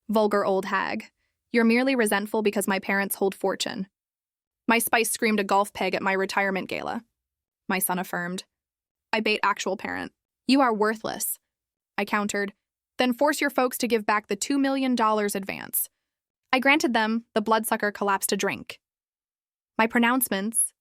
Vulgar old hag. You're merely resentful because my parents hold fortune. My spice screamed a golf peg at my retirement gala. My son affirmed. I bait actual parent. You are worthless. I countered. Then force your folks to give back the $2 million advance. I granted them. The bloodsucker collapsed a drink. My pronouncements.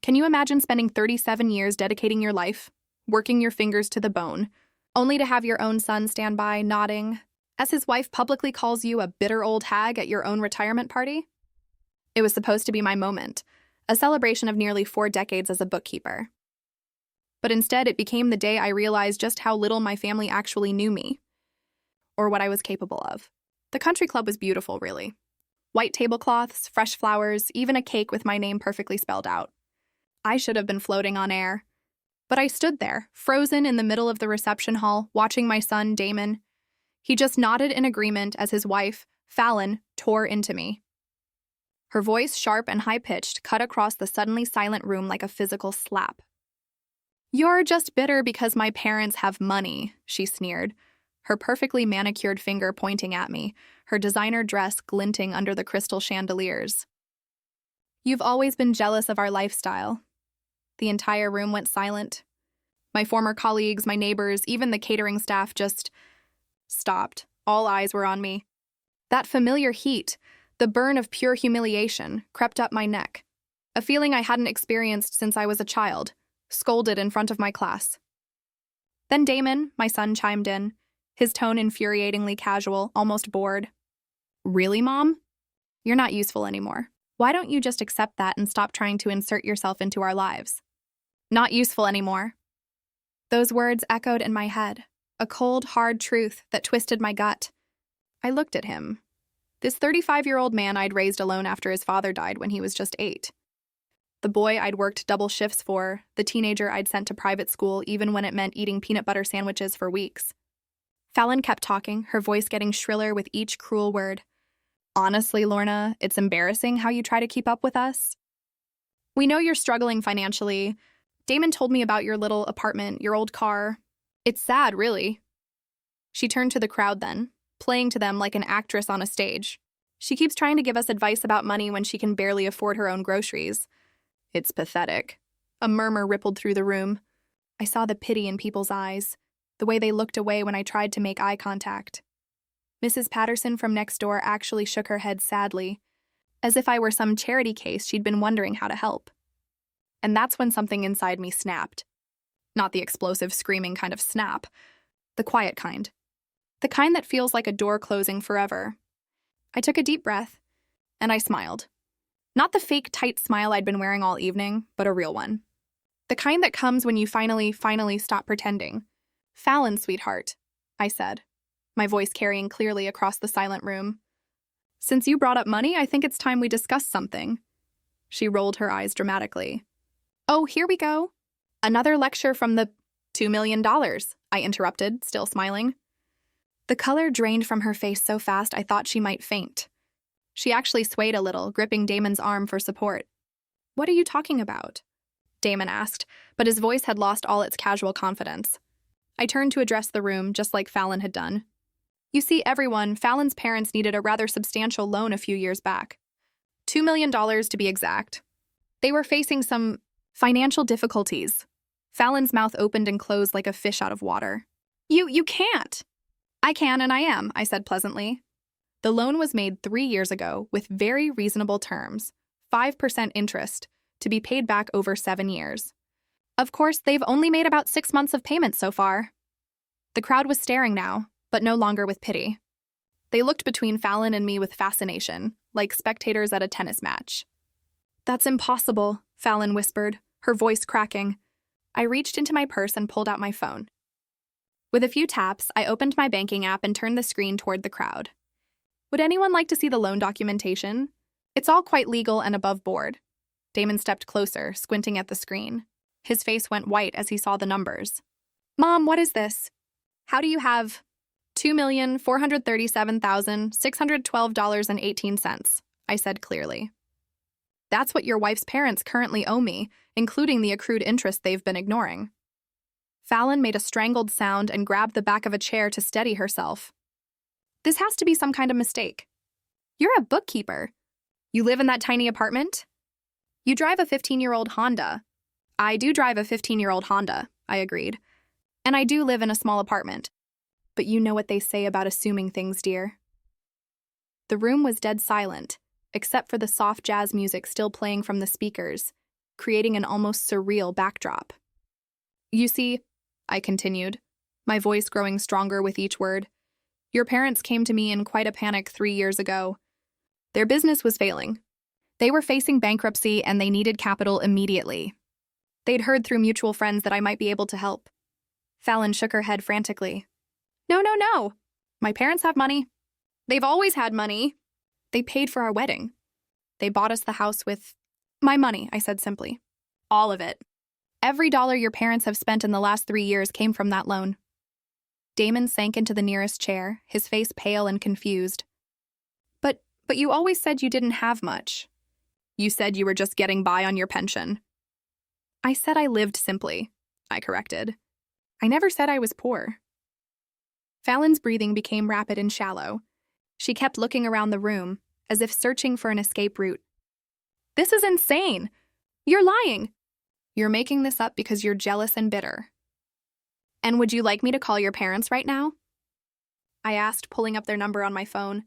Can you imagine spending 37 years dedicating your life, working your fingers to the bone, only to have your own son stand by, nodding, as his wife publicly calls you a bitter old hag at your own retirement party? It was supposed to be my moment, a celebration of nearly 4 decades as a bookkeeper. But instead, it became the day I realized just how little my family actually knew me, or what I was capable of. The country club was beautiful, really. White tablecloths, fresh flowers, even a cake with my name perfectly spelled out. I should have been floating on air. But I stood there, frozen in the middle of the reception hall, watching my son, Damon. He just nodded in agreement as his wife, Fallon, tore into me. Her voice, sharp and high-pitched, cut across the suddenly silent room like a physical slap. You're just bitter because my parents have money, she sneered, her perfectly manicured finger pointing at me, her designer dress glinting under the crystal chandeliers. You've always been jealous of our lifestyle. The entire room went silent. My former colleagues, my neighbors, even the catering staff just stopped. All eyes were on me. That familiar heat, the burn of pure humiliation, crept up my neck, a feeling I hadn't experienced since I was a child, scolded in front of my class. Then Damon, my son, chimed in, his tone infuriatingly casual, almost bored. Really, Mom? You're not useful anymore. Why don't you just accept that and stop trying to insert yourself into our lives? Not useful anymore. Those words echoed in my head, a cold, hard truth that twisted my gut. I looked at him. This 35-year-old man I'd raised alone after his father died when he was just 8. The boy I'd worked double shifts for, the teenager I'd sent to private school even when it meant eating peanut butter sandwiches for weeks. Fallon kept talking, her voice getting shriller with each cruel word. Honestly, Lorna, it's embarrassing how you try to keep up with us. We know you're struggling financially. Damon told me about your little apartment, your old car. It's sad, really. She turned to the crowd then, playing to them like an actress on a stage. She keeps trying to give us advice about money when she can barely afford her own groceries. It's pathetic. A murmur rippled through the room. I saw the pity in people's eyes, the way they looked away when I tried to make eye contact. Mrs. Patterson from next door actually shook her head sadly, as if I were some charity case she'd been wondering how to help. And that's when something inside me snapped. Not the explosive, screaming kind of snap, the quiet kind. The kind that feels like a door closing forever. I took a deep breath, and I smiled. Not the fake, tight smile I'd been wearing all evening, but a real one. The kind that comes when you finally stop pretending. Fallon, sweetheart, I said, my voice carrying clearly across the silent room. Since you brought up money, I think it's time we discuss something. She rolled her eyes dramatically. Oh, here we go. Another lecture from the $2 million, I interrupted, still smiling. The color drained from her face so fast I thought she might faint. She actually swayed a little, gripping Damon's arm for support. What are you talking about? Damon asked, but his voice had lost all its casual confidence. I turned to address the room, just like Fallon had done. You see, everyone, Fallon's parents needed a rather substantial loan a few years back. $2 million to be exact. They were facing some financial difficulties. Fallon's mouth opened and closed like a fish out of water. You can't. I can and I am, I said pleasantly. The loan was made 3 years ago with very reasonable terms, 5% interest, to be paid back over 7 years. Of course, they've only made about 6 months of payments so far. The crowd was staring now, but no longer with pity. They looked between Fallon and me with fascination, like spectators at a tennis match. That's impossible, Fallon whispered, her voice cracking. I reached into my purse and pulled out my phone. With a few taps, I opened my banking app and turned the screen toward the crowd. Would anyone like to see the loan documentation? It's all quite legal and above board. Damon stepped closer, squinting at the screen. His face went white as he saw the numbers. Mom, what is this? How do you have $2,437,612.18, I said clearly. That's what your wife's parents currently owe me, including the accrued interest they've been ignoring. Fallon made a strangled sound and grabbed the back of a chair to steady herself. This has to be some kind of mistake. You're a bookkeeper. You live in that tiny apartment? You drive a 15-year-old Honda. I do drive a 15-year-old Honda, I agreed. And I do live in a small apartment. But you know what they say about assuming things, dear. The room was dead silent, except for the soft jazz music still playing from the speakers, creating an almost surreal backdrop. You see, I continued, my voice growing stronger with each word, your parents came to me in quite a panic 3 years ago. Their business was failing. They were facing bankruptcy and they needed capital immediately. They'd heard through mutual friends that I might be able to help. Fallon shook her head frantically. No. My parents have money. They've always had money. They paid for our wedding. They bought us the house with my money, I said simply. All of it. Every dollar your parents have spent in the last 3 years came from that loan. Damon sank into the nearest chair, his face pale and confused. But you always said you didn't have much. You said you were just getting by on your pension. I said I lived simply, I corrected. I never said I was poor. Fallon's breathing became rapid and shallow. She kept looking around the room, as if searching for an escape route. This is insane! You're lying! You're making this up because you're jealous and bitter. And would you like me to call your parents right now? I asked, pulling up their number on my phone.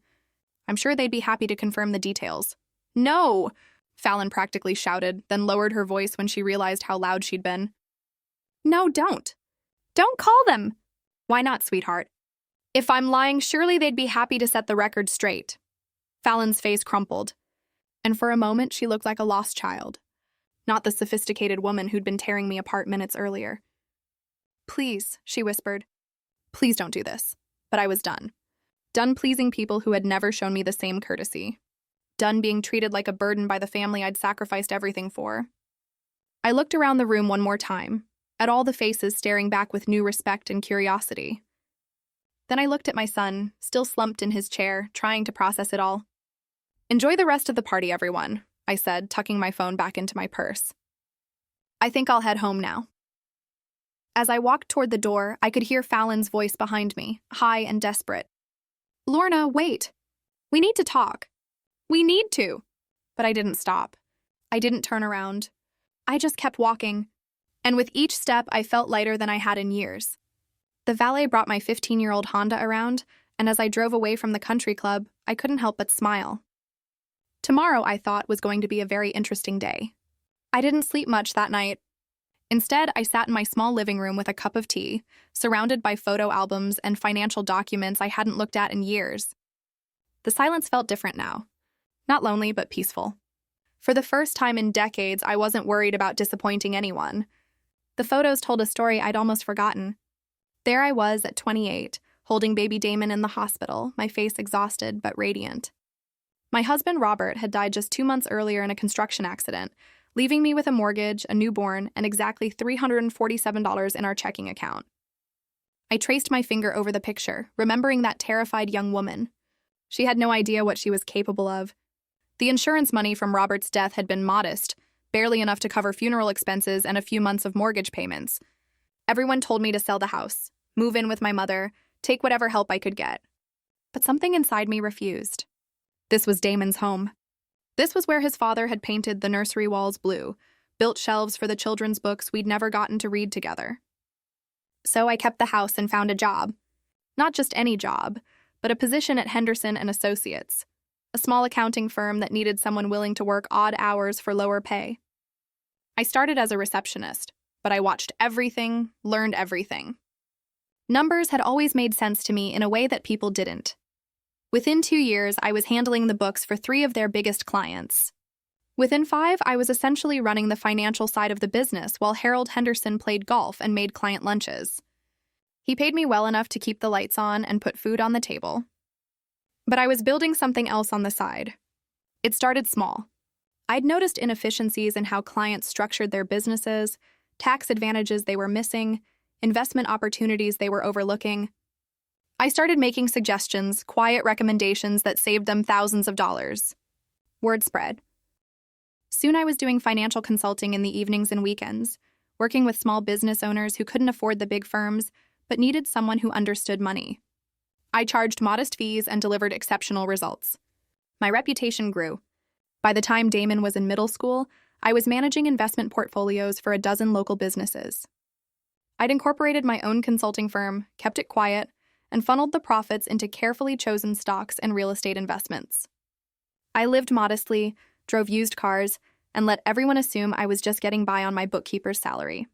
I'm sure they'd be happy to confirm the details. No! Fallon practically shouted, then lowered her voice when she realized how loud she'd been. No, don't. Don't call them! Why not, sweetheart? If I'm lying, surely they'd be happy to set the record straight. Fallon's face crumpled, and for a moment she looked like a lost child, not the sophisticated woman who'd been tearing me apart minutes earlier. Please, she whispered. Please don't do this. But I was done. Done pleasing people who had never shown me the same courtesy. Done being treated like a burden by the family I'd sacrificed everything for. I looked around the room one more time, at all the faces staring back with new respect and curiosity. Then I looked at my son, still slumped in his chair, trying to process it all. Enjoy the rest of the party, everyone, I said, tucking my phone back into my purse. I think I'll head home now. As I walked toward the door, I could hear Fallon's voice behind me, high and desperate. Lorna, wait. We need to talk. We need to. But I didn't stop. I didn't turn around. I just kept walking. And with each step, I felt lighter than I had in years. The valet brought my 15-year-old Honda around, and as I drove away from the country club, I couldn't help but smile. Tomorrow, I thought, was going to be a very interesting day. I didn't sleep much that night. Instead, I sat in my small living room with a cup of tea, surrounded by photo albums and financial documents I hadn't looked at in years. The silence felt different now. Not lonely, but peaceful. For the first time in decades, I wasn't worried about disappointing anyone. The photos told a story I'd almost forgotten. There I was at 28, holding baby Damon in the hospital, my face exhausted but radiant. My husband, Robert, had died just 2 months earlier in a construction accident, leaving me with a mortgage, a newborn, and exactly $347 in our checking account. I traced my finger over the picture, remembering that terrified young woman. She had no idea what she was capable of. The insurance money from Robert's death had been modest, barely enough to cover funeral expenses and a few months of mortgage payments. Everyone told me to sell the house, move in with my mother, take whatever help I could get. But something inside me refused. This was Damon's home. This was where his father had painted the nursery walls blue, built shelves for the children's books we'd never gotten to read together. So I kept the house and found a job. Not just any job, but a position at Henderson and Associates, a small accounting firm that needed someone willing to work odd hours for lower pay. I started as a receptionist, but I watched everything, learned everything. Numbers had always made sense to me in a way that people didn't. Within 2 years, I was handling the books for 3 of their biggest clients. Within 5, I was essentially running the financial side of the business while Harold Henderson played golf and made client lunches. He paid me well enough to keep the lights on and put food on the table. But I was building something else on the side. It started small. I'd noticed inefficiencies in how clients structured their businesses, tax advantages they were missing, investment opportunities they were overlooking. I started making suggestions, quiet recommendations that saved them thousands of dollars. Word spread. Soon I was doing financial consulting in the evenings and weekends, working with small business owners who couldn't afford the big firms but needed someone who understood money. I charged modest fees and delivered exceptional results. My reputation grew. By the time Damon was in middle school, I was managing investment portfolios for a dozen local businesses. I'd incorporated my own consulting firm, kept it quiet, and funneled the profits into carefully chosen stocks and real estate investments. I lived modestly, drove used cars, and let everyone assume I was just getting by on my bookkeeper's salary.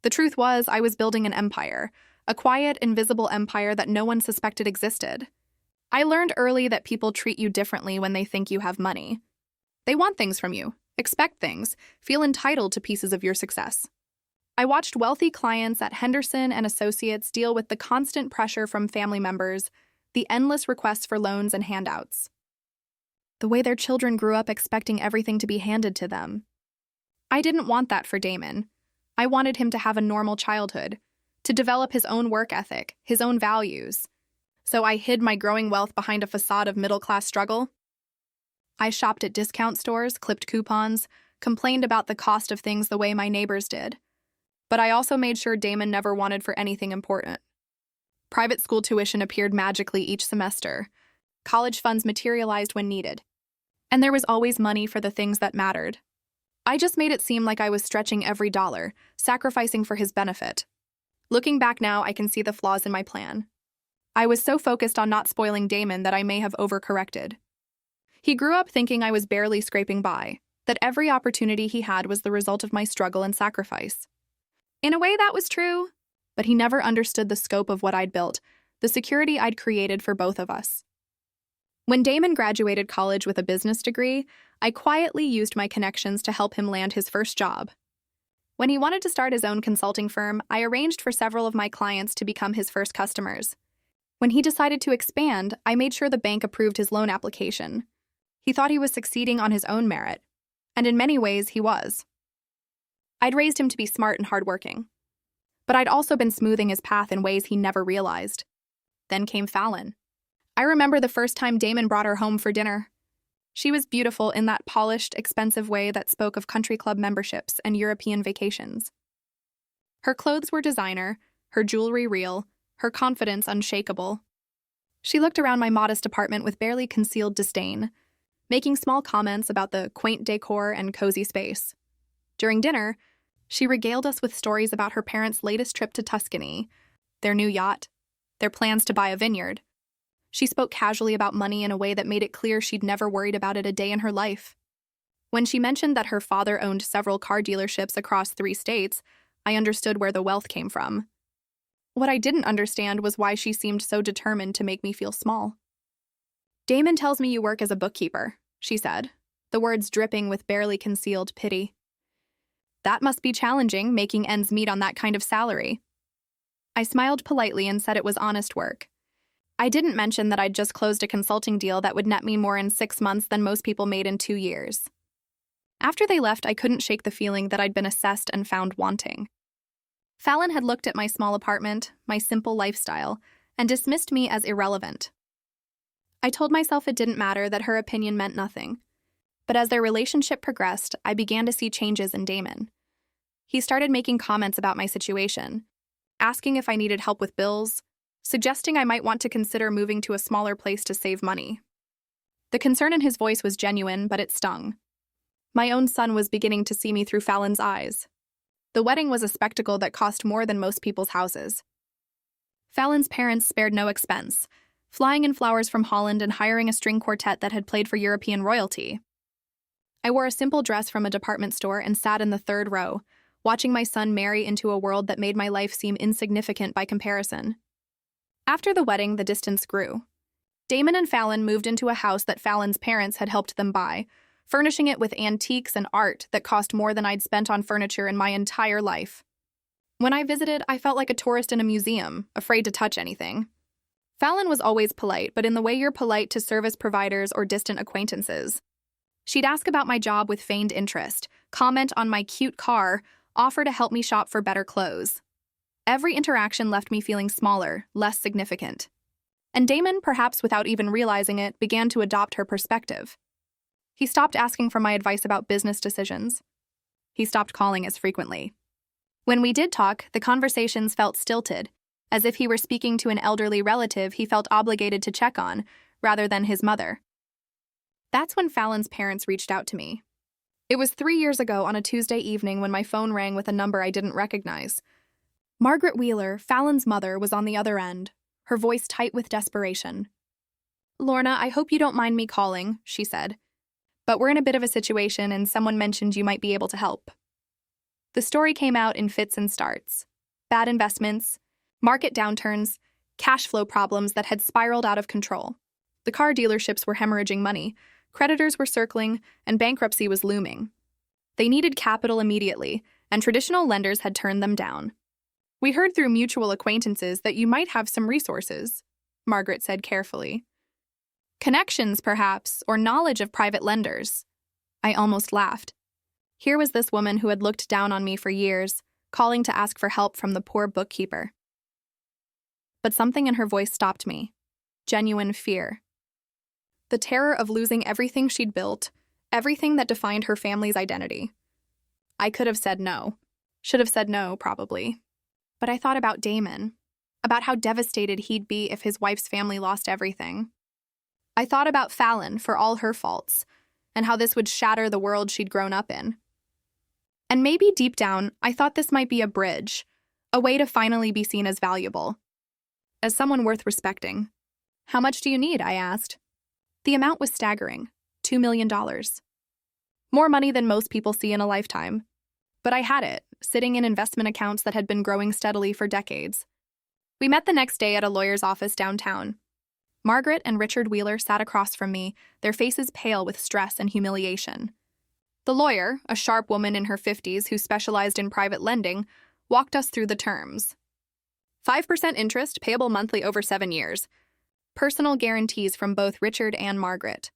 The truth was, I was building an empire, a quiet, invisible empire that no one suspected existed. I learned early that people treat you differently when they think you have money. They want things from you, expect things, feel entitled to pieces of your success. I watched wealthy clients at Henderson and Associates deal with the constant pressure from family members, the endless requests for loans and handouts. The way their children grew up expecting everything to be handed to them. I didn't want that for Damon. I wanted him to have a normal childhood, to develop his own work ethic, his own values. So I hid my growing wealth behind a facade of middle-class struggle. I shopped at discount stores, clipped coupons, complained about the cost of things the way my neighbors did. But I also made sure Damon never wanted for anything important. Private school tuition appeared magically each semester. College funds materialized when needed. And there was always money for the things that mattered. I just made it seem like I was stretching every dollar, sacrificing for his benefit. Looking back now, I can see the flaws in my plan. I was so focused on not spoiling Damon that I may have overcorrected. He grew up thinking I was barely scraping by, that every opportunity he had was the result of my struggle and sacrifice. In a way, that was true, but he never understood the scope of what I'd built, the security I'd created for both of us. When Damon graduated college with a business degree, I quietly used my connections to help him land his first job. When he wanted to start his own consulting firm, I arranged for several of my clients to become his first customers. When he decided to expand, I made sure the bank approved his loan application. He thought he was succeeding on his own merit, and in many ways, he was. I'd raised him to be smart and hardworking, but I'd also been smoothing his path in ways he never realized. Then came Fallon. I remember the first time Damon brought her home for dinner. She was beautiful in that polished, expensive way that spoke of country club memberships and European vacations. Her clothes were designer, her jewelry real, her confidence unshakable. She looked around my modest apartment with barely concealed disdain, making small comments about the quaint decor and cozy space. During dinner, she regaled us with stories about her parents' latest trip to Tuscany, their new yacht, their plans to buy a vineyard. She spoke casually about money in a way that made it clear she'd never worried about it a day in her life. When she mentioned that her father owned several car dealerships across 3 states, I understood where the wealth came from. What I didn't understand was why she seemed so determined to make me feel small. "Damon tells me you work as a bookkeeper," she said, the words dripping with barely concealed pity. "That must be challenging, making ends meet on that kind of salary." I smiled politely and said it was honest work. I didn't mention that I'd just closed a consulting deal that would net me more in 6 months than most people made in 2 years. After they left, I couldn't shake the feeling that I'd been assessed and found wanting. Fallon had looked at my small apartment, my simple lifestyle, and dismissed me as irrelevant. I told myself it didn't matter, that her opinion meant nothing. But as their relationship progressed, I began to see changes in Damon. He started making comments about my situation, asking if I needed help with bills, suggesting I might want to consider moving to a smaller place to save money. The concern in his voice was genuine, but it stung. My own son was beginning to see me through Fallon's eyes. The wedding was a spectacle that cost more than most people's houses. Fallon's parents spared no expense, flying in flowers from Holland and hiring a string quartet that had played for European royalty. I wore a simple dress from a department store and sat in the 3rd row, watching my son marry into a world that made my life seem insignificant by comparison. After the wedding, the distance grew. Damon and Fallon moved into a house that Fallon's parents had helped them buy, furnishing it with antiques and art that cost more than I'd spent on furniture in my entire life. When I visited, I felt like a tourist in a museum, afraid to touch anything. Fallon was always polite, but in the way you're polite to service providers or distant acquaintances. She'd ask about my job with feigned interest, comment on my cute car, offer to help me shop for better clothes. Every interaction left me feeling smaller, less significant. And Damon, perhaps without even realizing it, began to adopt her perspective. He stopped asking for my advice about business decisions. He stopped calling as frequently. When we did talk, the conversations felt stilted, as if he were speaking to an elderly relative he felt obligated to check on, rather than his mother. That's when Fallon's parents reached out to me. It was 3 years ago on a Tuesday evening when my phone rang with a number I didn't recognize. Margaret Wheeler, Fallon's mother, was on the other end, her voice tight with desperation. "Lorna, I hope you don't mind me calling," she said. "But we're in a bit of a situation and someone mentioned you might be able to help." The story came out in fits and starts. Bad investments, market downturns, cash flow problems that had spiraled out of control. The car dealerships were hemorrhaging money, creditors were circling, and bankruptcy was looming. They needed capital immediately, and traditional lenders had turned them down. "We heard through mutual acquaintances that you might have some resources," Margaret said carefully. "Connections, perhaps, or knowledge of private lenders." I almost laughed. Here was this woman who had looked down on me for years, calling to ask for help from the poor bookkeeper. But something in her voice stopped me. Genuine fear. The terror of losing everything she'd built, everything that defined her family's identity. I could have said no. Should have said no, probably. But I thought about Damon, about how devastated he'd be if his wife's family lost everything. I thought about Fallon for all her faults, and how this would shatter the world she'd grown up in. And maybe deep down, I thought this might be a bridge, a way to finally be seen as valuable, as someone worth respecting. "How much do you need?" I asked. The amount was staggering, $2 million. More money than most people see in a lifetime. But I had it, sitting in investment accounts that had been growing steadily for decades. We met the next day at a lawyer's office downtown. Margaret and Richard Wheeler sat across from me, their faces pale with stress and humiliation. The lawyer, a sharp woman in her 50s who specialized in private lending, walked us through the terms. 5% interest payable monthly over 7 years. Personal guarantees from both Richard and Margaret.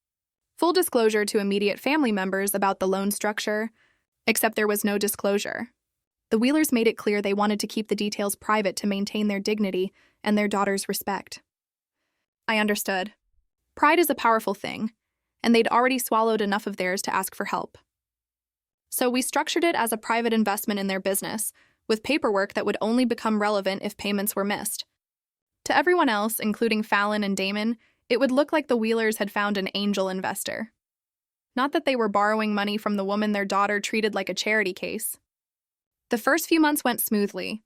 Full disclosure to immediate family members about the loan structure, except there was no disclosure. The Wheelers made it clear they wanted to keep the details private to maintain their dignity and their daughter's respect. I understood. Pride is a powerful thing, and they'd already swallowed enough of theirs to ask for help. So we structured it as a private investment in their business, with paperwork that would only become relevant if payments were missed. To everyone else, including Fallon and Damon, it would look like the Wheelers had found an angel investor. Not that they were borrowing money from the woman their daughter treated like a charity case. The first few months went smoothly.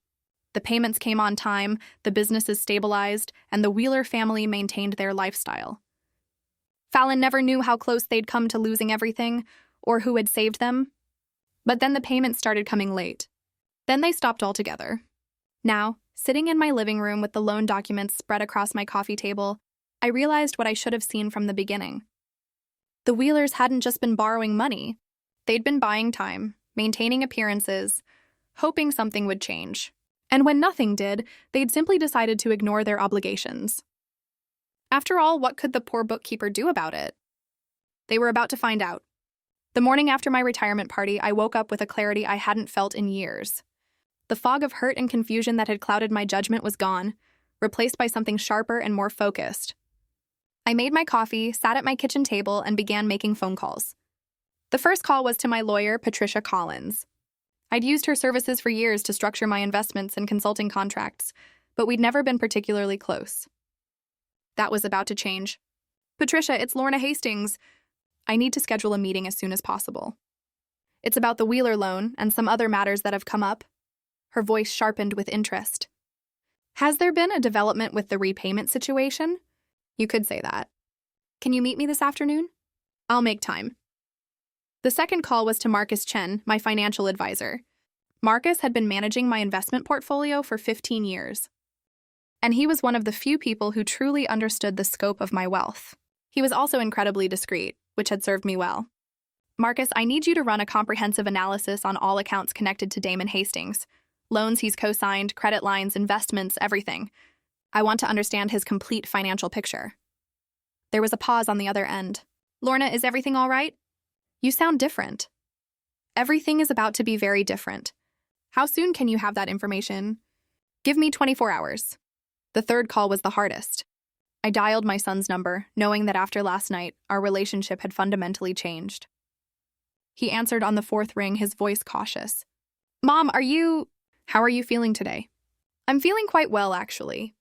The payments came on time, the businesses stabilized, and the Wheeler family maintained their lifestyle. Fallon never knew how close they'd come to losing everything, or who had saved them. But then the payments started coming late. Then they stopped altogether. Now, sitting in my living room with the loan documents spread across my coffee table, I realized what I should have seen from the beginning. The Wheelers hadn't just been borrowing money. They'd been buying time, maintaining appearances, hoping something would change. And when nothing did, they'd simply decided to ignore their obligations. After all, what could the poor bookkeeper do about it? They were about to find out. The morning after my retirement party, I woke up with a clarity I hadn't felt in years. The fog of hurt and confusion that had clouded my judgment was gone, replaced by something sharper and more focused. I made my coffee, sat at my kitchen table, and began making phone calls. The first call was to my lawyer, Patricia Collins. I'd used her services for years to structure my investments and consulting contracts, but we'd never been particularly close. That was about to change. "Patricia, it's Lorna Hastings. I need to schedule a meeting as soon as possible. It's about the Wheeler loan and some other matters that have come up." Her voice sharpened with interest. "Has there been a development with the repayment situation?" "You could say that." "Can you meet me this afternoon?" "I'll make time." The second call was to Marcus Chen, my financial advisor. Marcus had been managing my investment portfolio for 15 years. And he was one of the few people who truly understood the scope of my wealth. He was also incredibly discreet, which had served me well. "Marcus, I need you to run a comprehensive analysis on all accounts connected to Damon Hastings. Loans he's co-signed, credit lines, investments, everything. I want to understand his complete financial picture." There was a pause on the other end. "Lorna, is everything all right? You sound different." "Everything is about to be very different. How soon can you have that information?" "Give me 24 hours. The third call was the hardest. I dialed my son's number, knowing that after last night, our relationship had fundamentally changed. He answered on the fourth ring, his voice cautious. "Mom, how are you feeling today?" I'm feeling quite well, actually.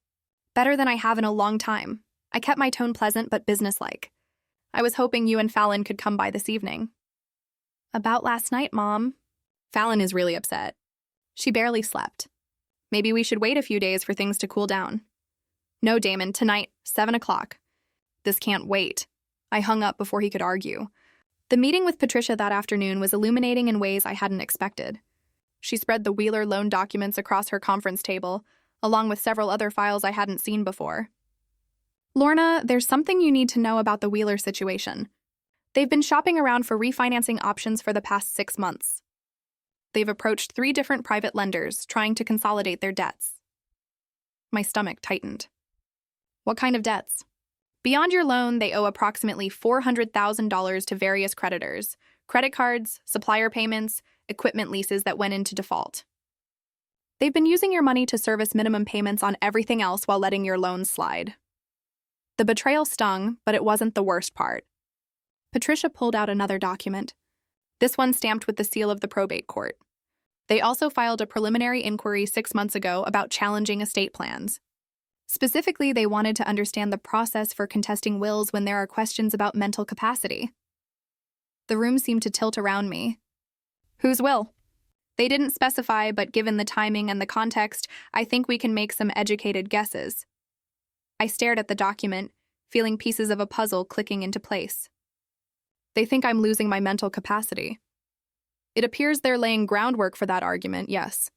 Better than I have in a long time. I kept my tone pleasant but businesslike. I was hoping you and Fallon could come by this evening. About last night, Mom. Fallon is really upset. She barely slept. Maybe we should wait a few days for things to cool down. No, Damon, tonight, 7 o'clock. This can't wait. I hung up before he could argue. The meeting with Patricia that afternoon was illuminating in ways I hadn't expected. She spread the Wheeler loan documents across her conference table, along with several other files I hadn't seen before. Lorna, there's something you need to know about the Wheeler situation. They've been shopping around for refinancing options for the past 6 months. They've approached 3 different private lenders, trying to consolidate their debts. My stomach tightened. What kind of debts? Beyond your loan, they owe approximately $400,000 to various creditors, credit cards, supplier payments, equipment leases that went into default. They've been using your money to service minimum payments on everything else while letting your loans slide. The betrayal stung, but it wasn't the worst part. Patricia pulled out another document, this one stamped with the seal of the probate court. They also filed a preliminary inquiry 6 months ago about challenging estate plans. Specifically, they wanted to understand the process for contesting wills when there are questions about mental capacity. The room seemed to tilt around me. Whose will? They didn't specify, but given the timing and the context, I think we can make some educated guesses. I stared at the document, feeling pieces of a puzzle clicking into place. They think I'm losing my mental capacity. It appears they're laying groundwork for that argument, yes.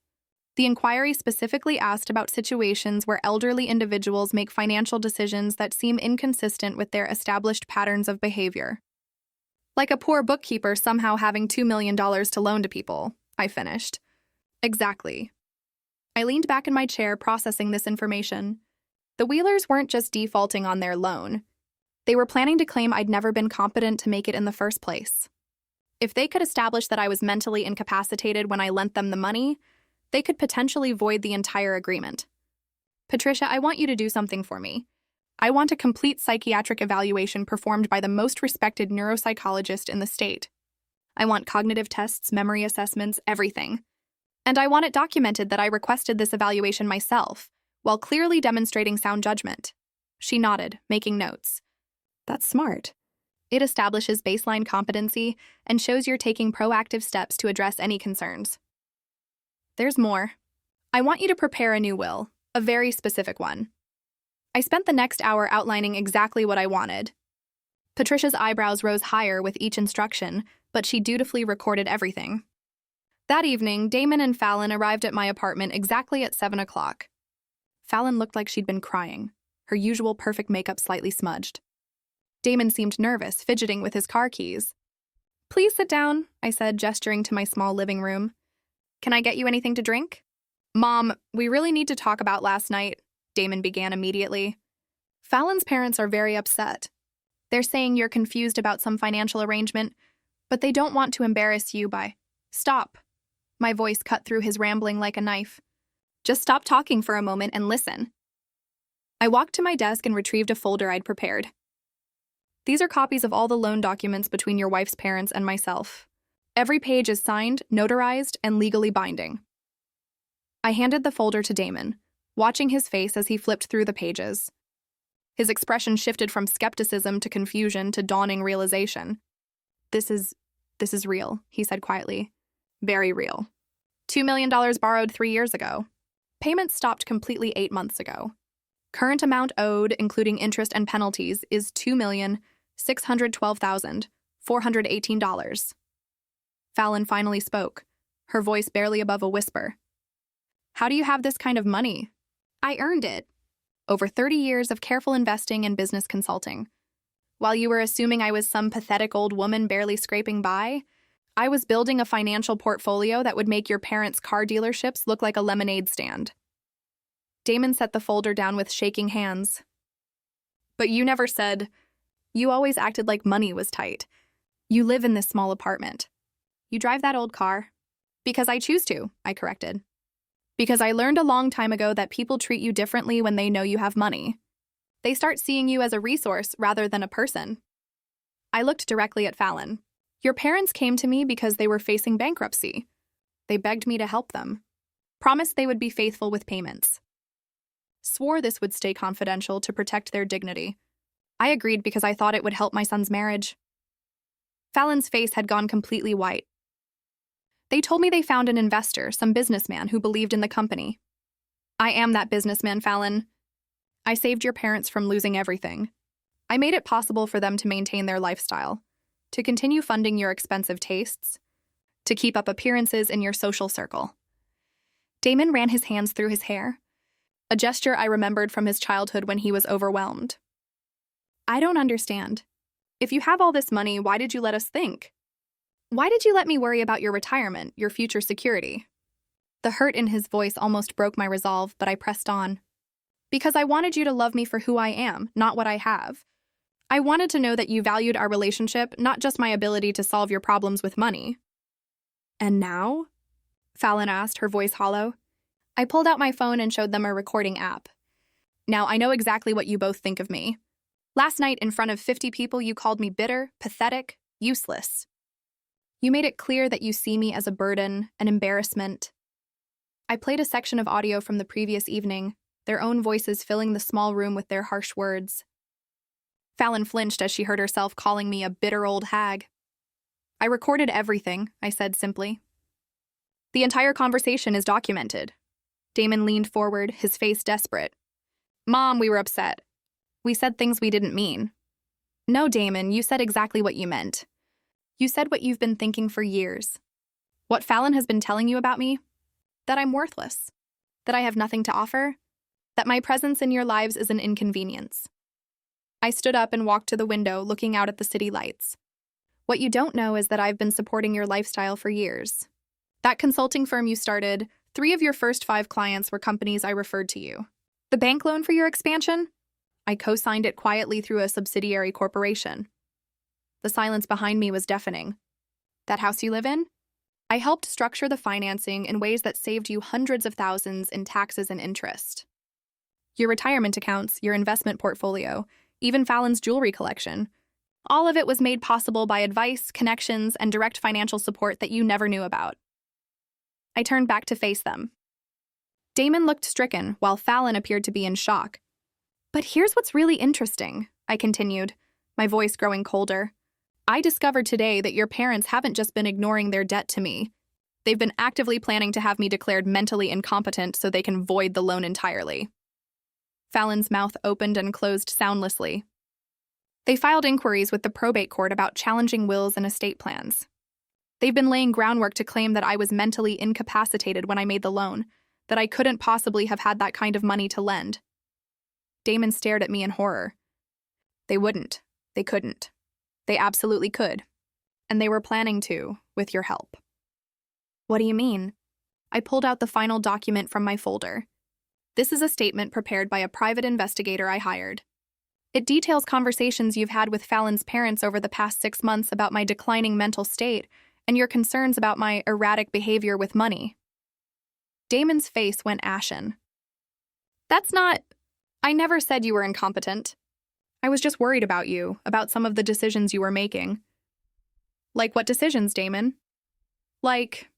The inquiry specifically asked about situations where elderly individuals make financial decisions that seem inconsistent with their established patterns of behavior. Like a poor bookkeeper somehow having $2 million to loan to people, I finished. Exactly. I leaned back in my chair, processing this information. The Wheelers weren't just defaulting on their loan. They were planning to claim I'd never been competent to make it in the first place. If they could establish that I was mentally incapacitated when I lent them the money, they could potentially void the entire agreement. Patricia, I want you to do something for me. I want a complete psychiatric evaluation performed by the most respected neuropsychologist in the state. I want cognitive tests, memory assessments, everything. And I want it documented that I requested this evaluation myself, while clearly demonstrating sound judgment. She nodded, making notes. That's smart. It establishes baseline competency and shows you're taking proactive steps to address any concerns. There's more. I want you to prepare a new will, a very specific one. I spent the next hour outlining exactly what I wanted. Patricia's eyebrows rose higher with each instruction, but she dutifully recorded everything. That evening, Damon and Fallon arrived at my apartment exactly at 7 o'clock. Fallon looked like she'd been crying, her usual perfect makeup slightly smudged. Damon seemed nervous, fidgeting with his car keys. Please sit down, I said, gesturing to my small living room. Can I get you anything to drink? Mom, we really need to talk about last night, Damon began immediately. Fallon's parents are very upset. They're saying you're confused about some financial arrangement, but they don't want to embarrass you by... Stop. My voice cut through his rambling like a knife. Just stop talking for a moment and listen. I walked to my desk and retrieved a folder I'd prepared. These are copies of all the loan documents between your wife's parents and myself. Every page is signed, notarized, and legally binding. I handed the folder to Damon, watching his face as he flipped through the pages. His expression shifted from skepticism to confusion to dawning realization. This is real, he said quietly. Very real. $2 million borrowed 3 years ago. Payments stopped completely 8 months ago. Current amount owed, including interest and penalties, is $2,612,418. Fallon finally spoke, her voice barely above a whisper. How do you have this kind of money? I earned it. Over 30 years of careful investing and business consulting. While you were assuming I was some pathetic old woman barely scraping by, I was building a financial portfolio that would make your parents' car dealerships look like a lemonade stand. Damon set the folder down with shaking hands. But you never said... You always acted like money was tight. You live in this small apartment. You drive that old car. Because I choose to, I corrected. Because I learned a long time ago that people treat you differently when they know you have money. They start seeing you as a resource rather than a person. I looked directly at Fallon. Your parents came to me because they were facing bankruptcy. They begged me to help them. Promised they would be faithful with payments. Swore this would stay confidential to protect their dignity. I agreed because I thought it would help my son's marriage. Fallon's face had gone completely white. They told me they found an investor, some businessman who believed in the company. I am that businessman, Fallon. I saved your parents from losing everything. I made it possible for them to maintain their lifestyle, to continue funding your expensive tastes, to keep up appearances in your social circle. Damon ran his hands through his hair, a gesture I remembered from his childhood when he was overwhelmed. I don't understand. If you have all this money, why did you let us think? Why did you let me worry about your retirement, your future security? The hurt in his voice almost broke my resolve, but I pressed on. Because I wanted you to love me for who I am, not what I have. I wanted to know that you valued our relationship, not just my ability to solve your problems with money. And now? Fallon asked, her voice hollow. I pulled out my phone and showed them a recording app. Now I know exactly what you both think of me. Last night, in front of 50 people, you called me bitter, pathetic, useless. You made it clear that you see me as a burden, an embarrassment. I played a section of audio from the previous evening, their own voices filling the small room with their harsh words. Fallon flinched as she heard herself calling me a bitter old hag. I recorded everything, I said simply. The entire conversation is documented. Damon leaned forward, his face desperate. Mom, we were upset. We said things we didn't mean. No, Damon, you said exactly what you meant. You said what you've been thinking for years. What Fallon has been telling you about me? That I'm worthless. That I have nothing to offer. That my presence in your lives is an inconvenience. I stood up and walked to the window, looking out at the city lights. What you don't know is that I've been supporting your lifestyle for years. That consulting firm you started, 3 of your first 5 clients were companies I referred to you. The bank loan for your expansion? I co-signed it quietly through a subsidiary corporation. The silence behind me was deafening. That house you live in? I helped structure the financing in ways that saved you hundreds of thousands in taxes and interest. Your retirement accounts, your investment portfolio, even Fallon's jewelry collection. All of it was made possible by advice, connections, and direct financial support that you never knew about. I turned back to face them. Damon looked stricken, while Fallon appeared to be in shock. But here's what's really interesting, I continued, my voice growing colder. I discovered today that your parents haven't just been ignoring their debt to me. They've been actively planning to have me declared mentally incompetent so they can void the loan entirely. Fallon's mouth opened and closed soundlessly. They filed inquiries with the probate court about challenging wills and estate plans. They've been laying groundwork to claim that I was mentally incapacitated when I made the loan, that I couldn't possibly have had that kind of money to lend. Damon stared at me in horror. They wouldn't. They couldn't. They absolutely could. And they were planning to, with your help. What do you mean? I pulled out the final document from my folder. This is a statement prepared by a private investigator I hired. It details conversations you've had with Fallon's parents over the past 6 months about my declining mental state and your concerns about my erratic behavior with money. Damon's face went ashen. That's not... I never said you were incompetent. I was just worried about you, about some of the decisions you were making. Like what decisions, Damon? Like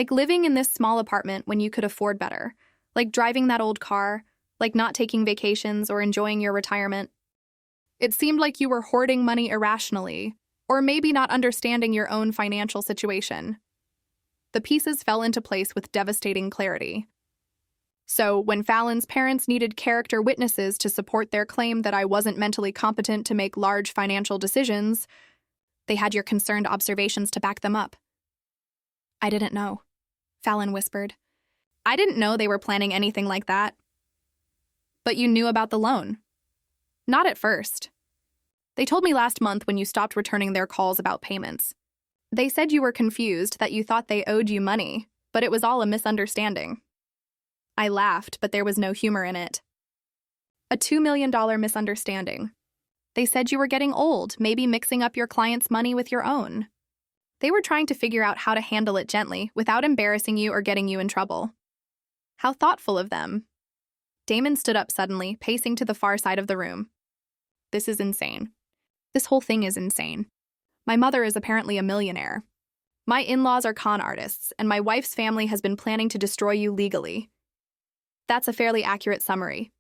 living in this small apartment when you could afford better. Like driving that old car. Like not taking vacations or enjoying your retirement. It seemed like you were hoarding money irrationally, or maybe not understanding your own financial situation. The pieces fell into place with devastating clarity. So, when Fallon's parents needed character witnesses to support their claim that I wasn't mentally competent to make large financial decisions, they had your concerned observations to back them up. I didn't know, Fallon whispered. I didn't know they were planning anything like that. But you knew about the loan. Not at first. They told me last month when you stopped returning their calls about payments. They said you were confused, that you thought they owed you money, but it was all a misunderstanding. I laughed, but there was no humor in it. A $2 million misunderstanding. They said you were getting old, maybe mixing up your client's money with your own. They were trying to figure out how to handle it gently, without embarrassing you or getting you in trouble. How thoughtful of them. Damon stood up suddenly, pacing to the far side of the room. This is insane. This whole thing is insane. My mother is apparently a millionaire. My in-laws are con artists, and my wife's family has been planning to destroy you legally. That's a fairly accurate summary.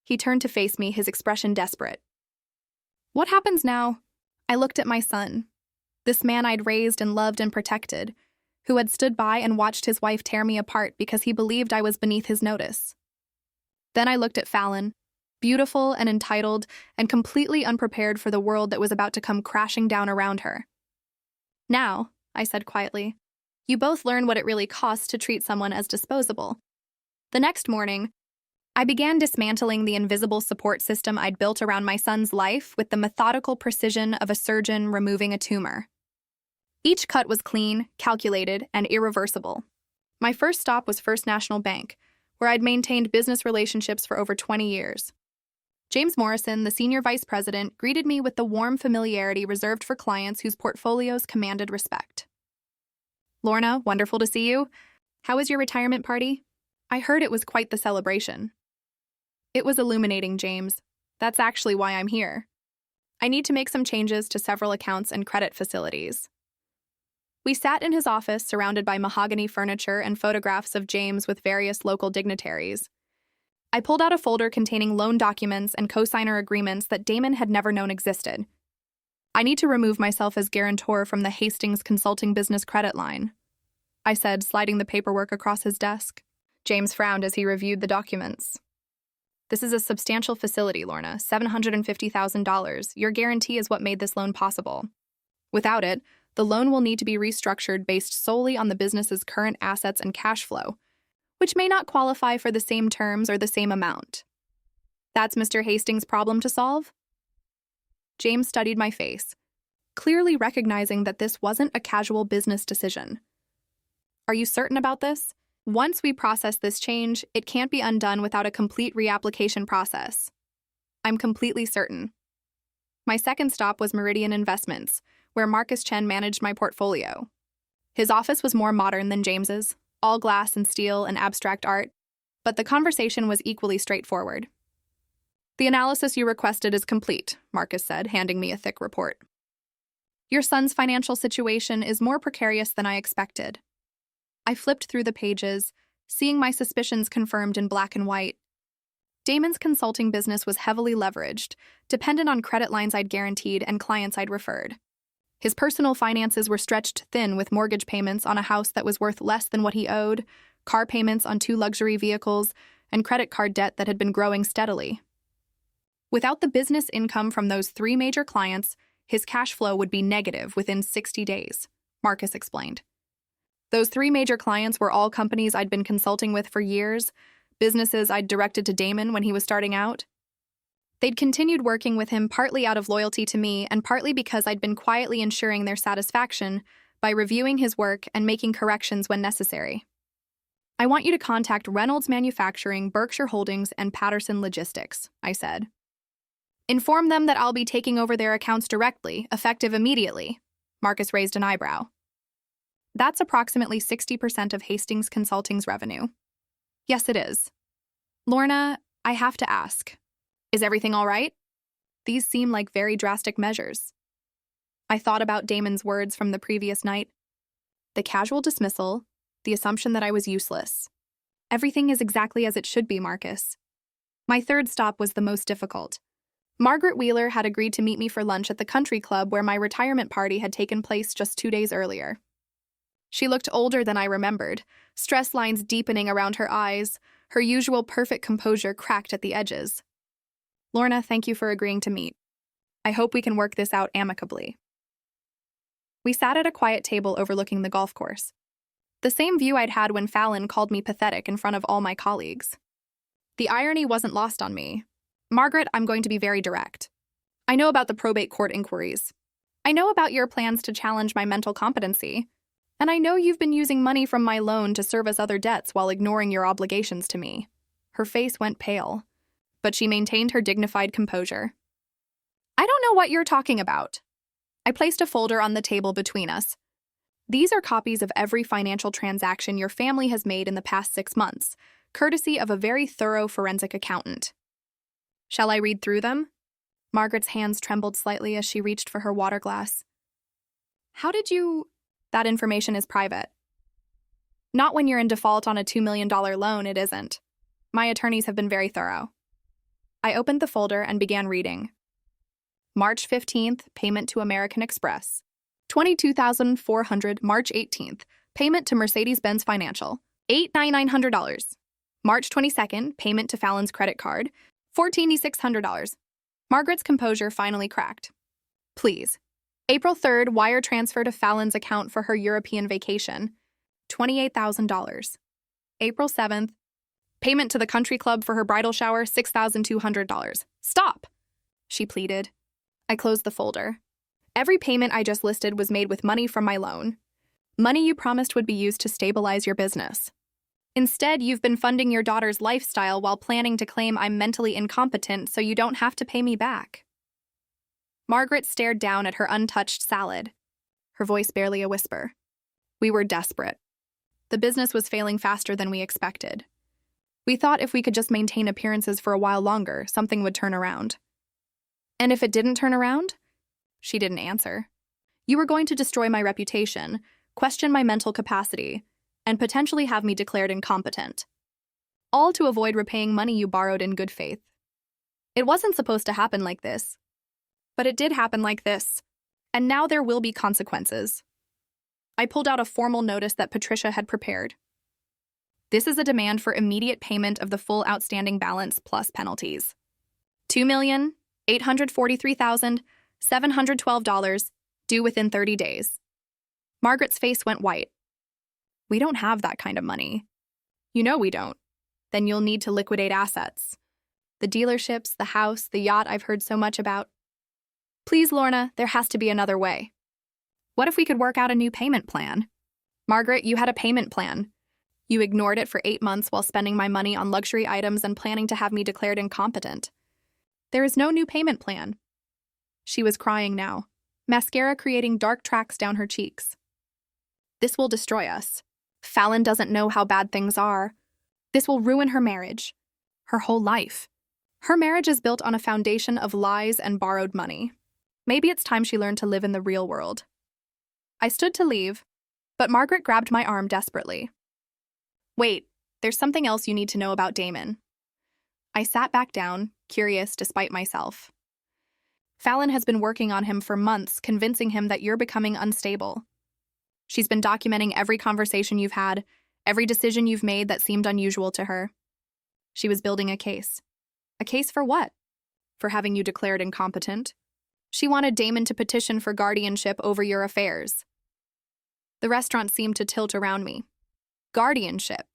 He turned to face me, his expression desperate. What happens now? I looked at my son, this man I'd raised and loved and protected, who had stood by and watched his wife tear me apart because he believed I was beneath his notice. Then I looked at Fallon, beautiful and entitled and completely unprepared for the world that was about to come crashing down around her. Now, I said quietly, you both learn what it really costs to treat someone as disposable. The next morning, I began dismantling the invisible support system I'd built around my son's life with the methodical precision of a surgeon removing a tumor. Each cut was clean, calculated, and irreversible. My first stop was First National Bank, where I'd maintained business relationships for over 20 years. James Morrison, the senior vice president, greeted me with the warm familiarity reserved for clients whose portfolios commanded respect. Lorna, wonderful to see you. How was your retirement party? I heard it was quite the celebration. It was illuminating, James. That's actually why I'm here. I need to make some changes to several accounts and credit facilities. We sat in his office surrounded by mahogany furniture and photographs of James with various local dignitaries. I pulled out a folder containing loan documents and cosigner agreements that Damon had never known existed. I need to remove myself as guarantor from the Hastings Consulting Business Credit Line, I said, sliding the paperwork across his desk. James frowned as he reviewed the documents. This is a substantial facility, Lorna, $750,000. Your guarantee is what made this loan possible. Without it, the loan will need to be restructured based solely on the business's current assets and cash flow, which may not qualify for the same terms or the same amount. That's Mr. Hastings' problem to solve? James studied my face, clearly recognizing that this wasn't a casual business decision. Are you certain about this? Once we process this change, it can't be undone without a complete reapplication process. I'm completely certain. My second stop was Meridian Investments, where Marcus Chen managed my portfolio. His office was more modern than James's, all glass and steel and abstract art, but the conversation was equally straightforward. The analysis you requested is complete, Marcus said, handing me a thick report. Your son's financial situation is more precarious than I expected. I flipped through the pages, seeing my suspicions confirmed in black and white. Damon's consulting business was heavily leveraged, dependent on credit lines I'd guaranteed and clients I'd referred. His personal finances were stretched thin with mortgage payments on a house that was worth less than what he owed, car payments on 2 luxury vehicles, and credit card debt that had been growing steadily. Without the business income from those 3 major clients, his cash flow would be negative within 60 days, Marcus explained. Those 3 major clients were all companies I'd been consulting with for years, businesses I'd directed to Damon when he was starting out. They'd continued working with him partly out of loyalty to me and partly because I'd been quietly ensuring their satisfaction by reviewing his work and making corrections when necessary. I want you to contact Reynolds Manufacturing, Berkshire Holdings, and Patterson Logistics, I said. Inform them that I'll be taking over their accounts directly, effective immediately. Marcus raised an eyebrow. That's approximately 60% of Hastings Consulting's revenue. Yes, it is. Lorna, I have to ask. Is everything all right? These seem like very drastic measures. I thought about Damon's words from the previous night. The casual dismissal, the assumption that I was useless. Everything is exactly as it should be, Marcus. My third stop was the most difficult. Margaret Wheeler had agreed to meet me for lunch at the country club where my retirement party had taken place just 2 days earlier. She looked older than I remembered, stress lines deepening around her eyes, her usual perfect composure cracked at the edges. Lorna, thank you for agreeing to meet. I hope we can work this out amicably. We sat at a quiet table overlooking the golf course. The same view I'd had when Fallon called me pathetic in front of all my colleagues. The irony wasn't lost on me. Margaret, I'm going to be very direct. I know about the probate court inquiries. I know about your plans to challenge my mental competency. And I know you've been using money from my loan to service other debts while ignoring your obligations to me. Her face went pale, but she maintained her dignified composure. I don't know what you're talking about. I placed a folder on the table between us. These are copies of every financial transaction your family has made in the past 6 months, courtesy of a very thorough forensic accountant. Shall I read through them? Margaret's hands trembled slightly as she reached for her water glass. How did you... That information is private. Not when you're in default on a $2 million loan, it isn't. My attorneys have been very thorough. I opened the folder and began reading. March 15th, payment to American Express. $22,400. March 18th, payment to Mercedes-Benz Financial. $8,900. March 22nd, payment to Fallon's credit card. $14,600. Margaret's composure finally cracked. Please. April 3rd, wire transfer to Fallon's account for her European vacation. $28,000. April 7th, payment to the country club for her bridal shower. $6,200. Stop, she pleaded. I closed the folder. Every payment I just listed was made with money from my loan. Money you promised would be used to stabilize your business. Instead, you've been funding your daughter's lifestyle while planning to claim I'm mentally incompetent so you don't have to pay me back. Margaret stared down at her untouched salad, her voice barely a whisper. We were desperate. The business was failing faster than we expected. We thought if we could just maintain appearances for a while longer, something would turn around. And if it didn't turn around? She didn't answer. You were going to destroy my reputation, question my mental capacity, and potentially have me declared incompetent. All to avoid repaying money you borrowed in good faith. It wasn't supposed to happen like this. But it did happen like this. And now there will be consequences. I pulled out a formal notice that Patricia had prepared. This is a demand for immediate payment of the full outstanding balance plus penalties. $2,843,712 due within 30 days. Margaret's face went white. We don't have that kind of money. You know we don't. Then you'll need to liquidate assets. The dealerships, the house, the yacht I've heard so much about. Please, Lorna, there has to be another way. What if we could work out a new payment plan? Margaret, you had a payment plan. You ignored it for 8 months while spending my money on luxury items and planning to have me declared incompetent. There is no new payment plan. She was crying now, mascara creating dark tracks down her cheeks. This will destroy us. Fallon doesn't know how bad things are. This will ruin her marriage, her whole life. Her marriage is built on a foundation of lies and borrowed money. Maybe it's time she learned to live in the real world. I stood to leave, but Margaret grabbed my arm desperately. Wait, there's something else you need to know about Damon. I sat back down, curious despite myself. Fallon has been working on him for months, convincing him that you're becoming unstable. She's been documenting every conversation you've had, every decision you've made that seemed unusual to her. She was building a case. A case for what? For having you declared incompetent? She wanted Damon to petition for guardianship over your affairs. The restaurant seemed to tilt around me. Guardianship.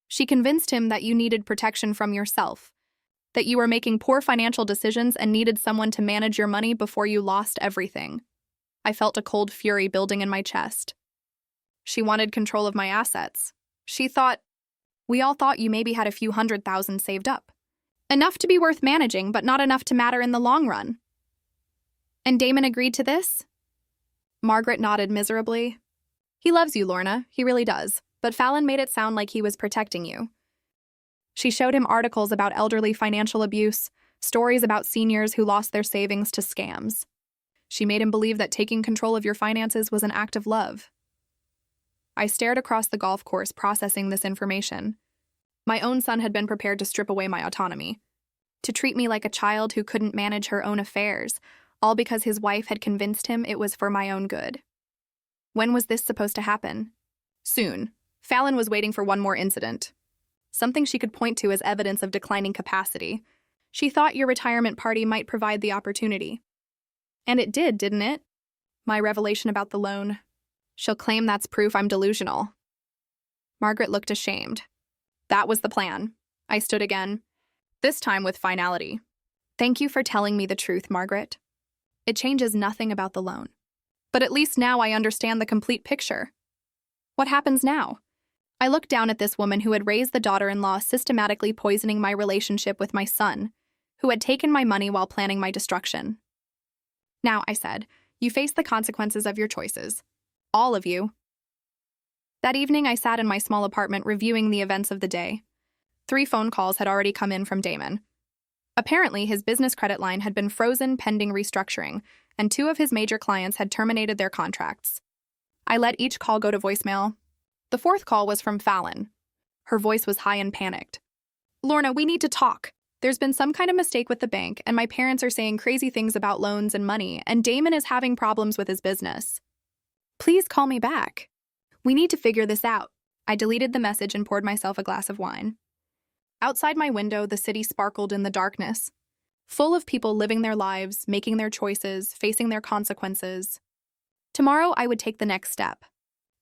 She convinced him that you needed protection from yourself, that you were making poor financial decisions and needed someone to manage your money before you lost everything. I felt a cold fury building in my chest. She wanted control of my assets. We all thought you maybe had a few $100,000 saved up. Enough to be worth managing, but not enough to matter in the long run. And Damon agreed to this? Margaret nodded miserably. He loves you, Lorna, he really does, but Fallon made it sound like he was protecting you. She showed him articles about elderly financial abuse, stories about seniors who lost their savings to scams. She made him believe that taking control of your finances was an act of love. I stared across the golf course, processing this information. My own son had been prepared to strip away my autonomy, to treat me like a child who couldn't manage her own affairs, all because his wife had convinced him it was for my own good. When was this supposed to happen? Soon. Fallon was waiting for one more incident. Something she could point to as evidence of declining capacity. She thought your retirement party might provide the opportunity. And it did, didn't it? My revelation about the loan. She'll claim that's proof I'm delusional. Margaret looked ashamed. That was the plan. I stood again, this time with finality. Thank you for telling me the truth, Margaret. It changes nothing about the loan. But at least now I understand the complete picture. What happens now? I looked down at this woman who had raised the daughter-in-law, systematically poisoning my relationship with my son, who had taken my money while planning my destruction. Now, I said, you face the consequences of your choices. All of you. That evening, I sat in my small apartment reviewing the events of the day. 3 phone calls had already come in from Damon. Apparently, his business credit line had been frozen pending restructuring, and 2 of his major clients had terminated their contracts. I let each call go to voicemail. The fourth call was from Fallon. Her voice was high and panicked. Lorna, we need to talk. There's been some kind of mistake with the bank, and my parents are saying crazy things about loans and money, and Damon is having problems with his business. Please call me back. We need to figure this out. I deleted the message and poured myself a glass of wine. Outside my window, the city sparkled in the darkness, full of people living their lives, making their choices, facing their consequences. Tomorrow, I would take the next step.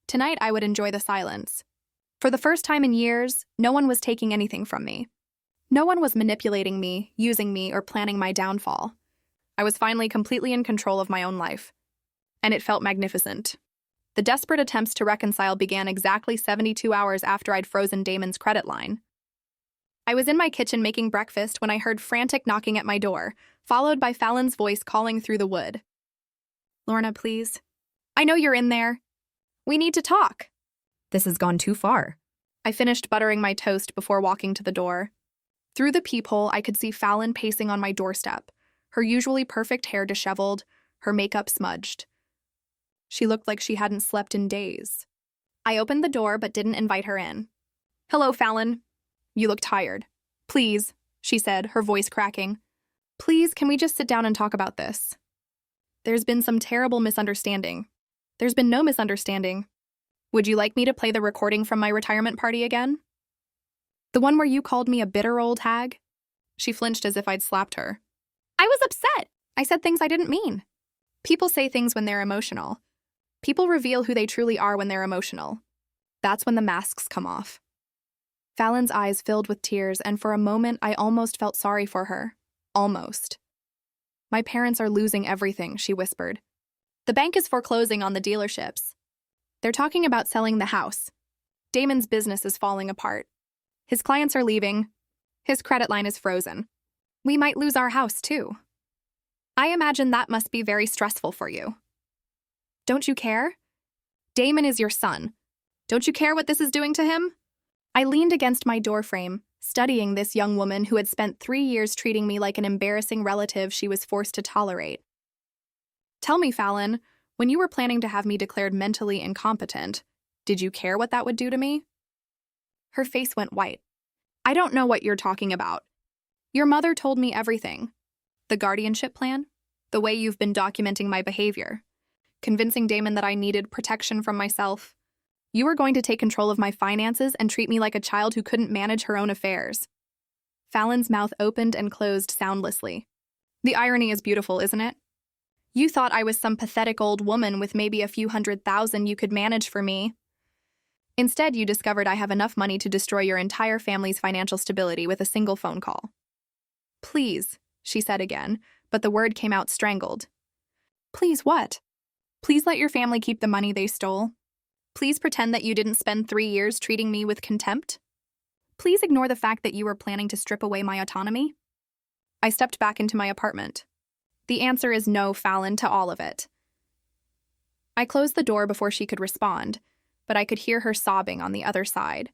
Tonight, I would enjoy the silence. For the first time in years, no one was taking anything from me. No one was manipulating me, using me, or planning my downfall. I was finally completely in control of my own life. And it felt magnificent. The desperate attempts to reconcile began exactly 72 hours after I'd frozen Damon's credit line. I was in my kitchen making breakfast when I heard frantic knocking at my door, followed by Fallon's voice calling through the wood. Lorna, please. I know you're in there. We need to talk. This has gone too far. I finished buttering my toast before walking to the door. Through the peephole, I could see Fallon pacing on my doorstep, her usually perfect hair disheveled, her makeup smudged. She looked like she hadn't slept in days. I opened the door but didn't invite her in. Hello, Fallon. You look tired. Please, she said, her voice cracking. Please, can we just sit down and talk about this? There's been some terrible misunderstanding. There's been no misunderstanding. Would you like me to play the recording from my retirement party again? The one where you called me a bitter old hag? She flinched as if I'd slapped her. I was upset. I said things I didn't mean. People say things when they're emotional. People reveal who they truly are when they're emotional. That's when the masks come off. Fallon's eyes filled with tears, and for a moment I almost felt sorry for her. Almost. My parents are losing everything, she whispered. The bank is foreclosing on the dealerships. They're talking about selling the house. Damon's business is falling apart. His clients are leaving. His credit line is frozen. We might lose our house, too. I imagine that must be very stressful for you. Don't you care? Damon is your son. Don't you care what this is doing to him? I leaned against my doorframe, studying this young woman who had spent 3 years treating me like an embarrassing relative she was forced to tolerate. Tell me, Fallon, when you were planning to have me declared mentally incompetent, did you care what that would do to me? Her face went white. I don't know what you're talking about. Your mother told me everything. The guardianship plan? The way you've been documenting my behavior. Convincing Damon that I needed protection from myself. You were going to take control of my finances and treat me like a child who couldn't manage her own affairs. Fallon's mouth opened and closed soundlessly. The irony is beautiful, isn't it? You thought I was some pathetic old woman with maybe a few $100,000 you could manage for me. Instead, you discovered I have enough money to destroy your entire family's financial stability with a single phone call. Please, she said again, but the word came out strangled. Please what? Please let your family keep the money they stole. Please pretend that you didn't spend 3 years treating me with contempt. Please ignore the fact that you were planning to strip away my autonomy. I stepped back into my apartment. The answer is no, Fallon, to all of it. I closed the door before she could respond, but I could hear her sobbing on the other side.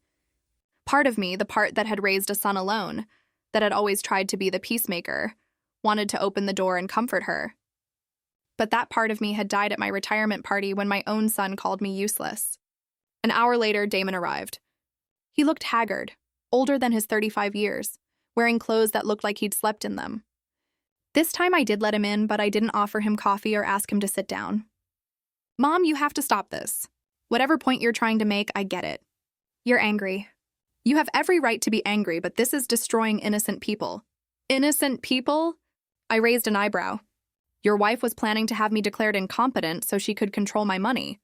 Part of me, the part that had raised a son alone, that had always tried to be the peacemaker, wanted to open the door and comfort her. But that part of me had died at my retirement party when my own son called me useless. An hour later, Damon arrived. He looked haggard, older than his 35 years, wearing clothes that looked like he'd slept in them. This time I did let him in, but I didn't offer him coffee or ask him to sit down. Mom, you have to stop this. Whatever point you're trying to make, I get it. You're angry. You have every right to be angry, but this is destroying innocent people. Innocent people? I raised an eyebrow. Your wife was planning to have me declared incompetent so she could control my money.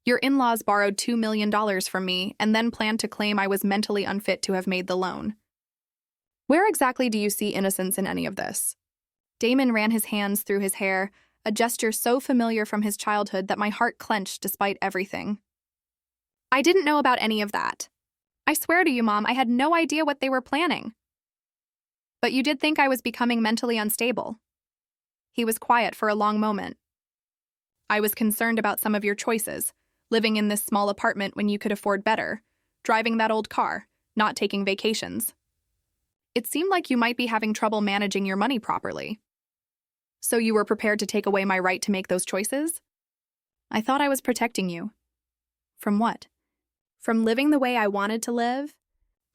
Your in-laws borrowed $2 million from me and then planned to claim I was mentally unfit to have made the loan. Where exactly do you see innocence in any of this? Damon ran his hands through his hair, a gesture so familiar from his childhood that my heart clenched despite everything. I didn't know about any of that. I swear to you, Mom, I had no idea what they were planning. But you did think I was becoming mentally unstable. He was quiet for a long moment. I was concerned about some of your choices, living in this small apartment when you could afford better, driving that old car, not taking vacations. It seemed like you might be having trouble managing your money properly. So you were prepared to take away my right to make those choices? I thought I was protecting you, From what? From living the way I wanted to live?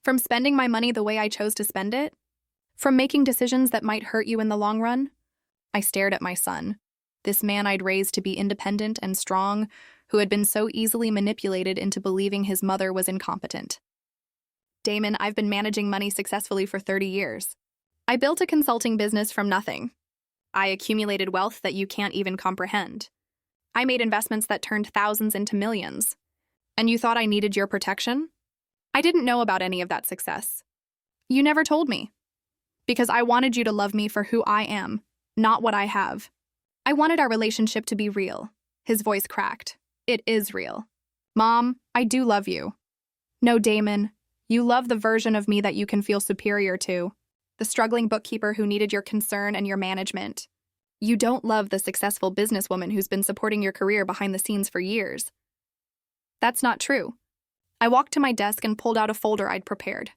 From spending my money the way I chose to spend it? From making decisions that might hurt you in the long run? I stared at my son, this man I'd raised to be independent and strong, who had been so easily manipulated into believing his mother was incompetent. Damon, I've been managing money successfully for 30 years. I built a consulting business from nothing. I accumulated wealth that you can't even comprehend. I made investments that turned thousands into millions. And you thought I needed your protection? I didn't know about any of that success. You never told me. Because I wanted you to love me for who I am, not what I have. I wanted our relationship to be real. His voice cracked. It is real. Mom, I do love you. No, Damon. You love the version of me that you can feel superior to. The struggling bookkeeper who needed your concern and your management. You don't love the successful businesswoman who's been supporting your career behind the scenes for years. That's not true. I walked to my desk and pulled out a folder I'd prepared.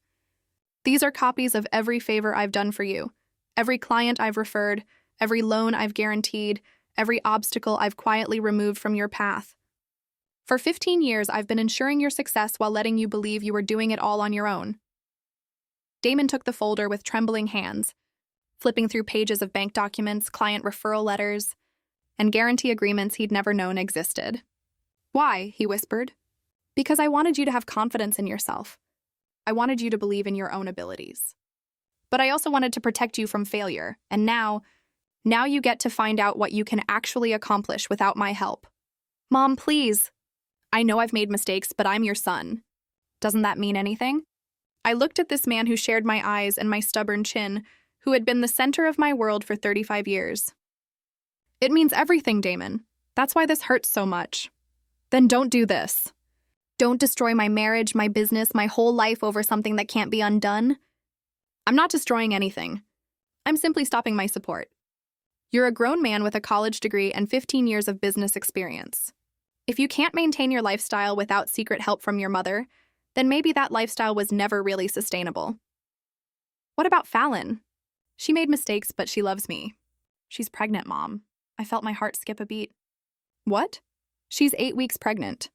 These are copies of every favor I've done for you, every client I've referred, every loan I've guaranteed, every obstacle I've quietly removed from your path. For 15 years, I've been ensuring your success while letting you believe you were doing it all on your own. Damon took the folder with trembling hands, flipping through pages of bank documents, client referral letters, and guarantee agreements he'd never known existed. Why? He whispered. Because I wanted you to have confidence in yourself. I wanted you to believe in your own abilities. But I also wanted to protect you from failure, and now you get to find out what you can actually accomplish without my help. Mom, please. I know I've made mistakes, but I'm your son. Doesn't that mean anything? I looked at this man who shared my eyes and my stubborn chin, who had been the center of my world for 35 years. It means everything, Damon. That's why this hurts so much. Then don't do this. Don't destroy my marriage, my business, my whole life over something that can't be undone. I'm not destroying anything. I'm simply stopping my support. You're a grown man with a college degree and 15 years of business experience. If you can't maintain your lifestyle without secret help from your mother, then maybe that lifestyle was never really sustainable. What about Fallon? She made mistakes, but she loves me. She's pregnant, Mom. I felt my heart skip a beat. What? She's 8 weeks pregnant.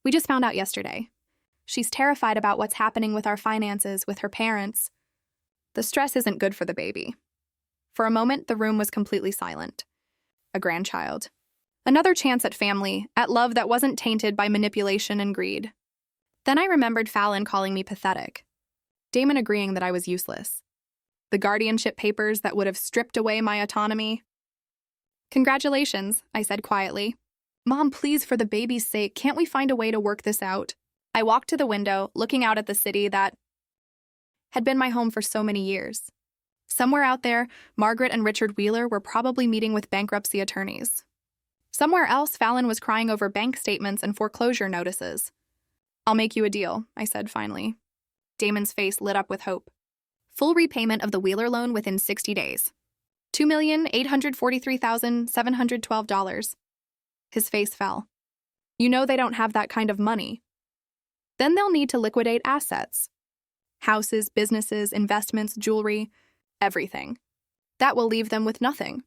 We just found out yesterday. She's terrified about what's happening with our finances, with her parents. The stress isn't good for the baby. For a moment, the room was completely silent. A grandchild. Another chance at family, at love that wasn't tainted by manipulation and greed. Then I remembered Fallon calling me pathetic. Damon agreeing that I was useless. The guardianship papers that would have stripped away my autonomy. Congratulations, I said quietly. Mom, please, for the baby's sake, can't we find a way to work this out? I walked to the window, looking out at the city that had been my home for so many years. Somewhere out there, Margaret and Richard Wheeler were probably meeting with bankruptcy attorneys. Somewhere else, Fallon was crying over bank statements and foreclosure notices. I'll make you a deal, I said finally. Damon's face lit up with hope. Full repayment of the Wheeler loan within 60 days. $2,843,712. His face fell. You know they don't have that kind of money. Then they'll need to liquidate assets. Houses, businesses, investments, jewelry, everything. That will leave them with nothing.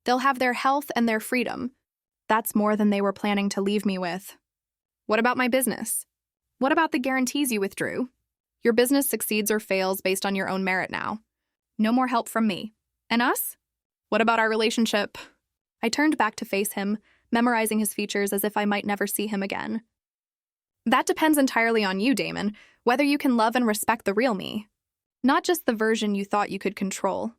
They'll have their health and their freedom. That's more than they were planning to leave me with. What about my business? What about the guarantees you withdrew? Your business succeeds or fails based on your own merit now. No more help from me. And us? What about our relationship? I turned back to face him, memorizing his features as if I might never see him again. That depends entirely on you, Damon, whether you can love and respect the real me, not just the version you thought you could control.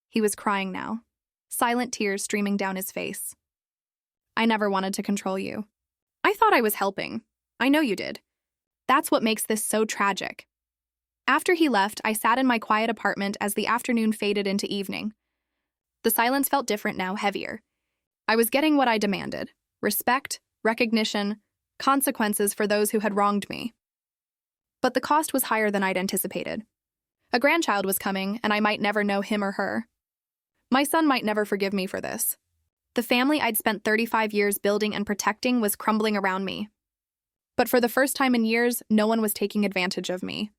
He was crying now, silent tears streaming down his face. I never wanted to control you. I thought I was helping. I know you did. That's what makes this so tragic. After he left, I sat in my quiet apartment as the afternoon faded into evening. The silence felt different now, heavier. I was getting what I demanded: respect, recognition, consequences for those who had wronged me. But the cost was higher than I'd anticipated. A grandchild was coming, and I might never know him or her. My son might never forgive me for this. The family I'd spent 35 years building and protecting was crumbling around me. But for the first time in years, no one was taking advantage of me.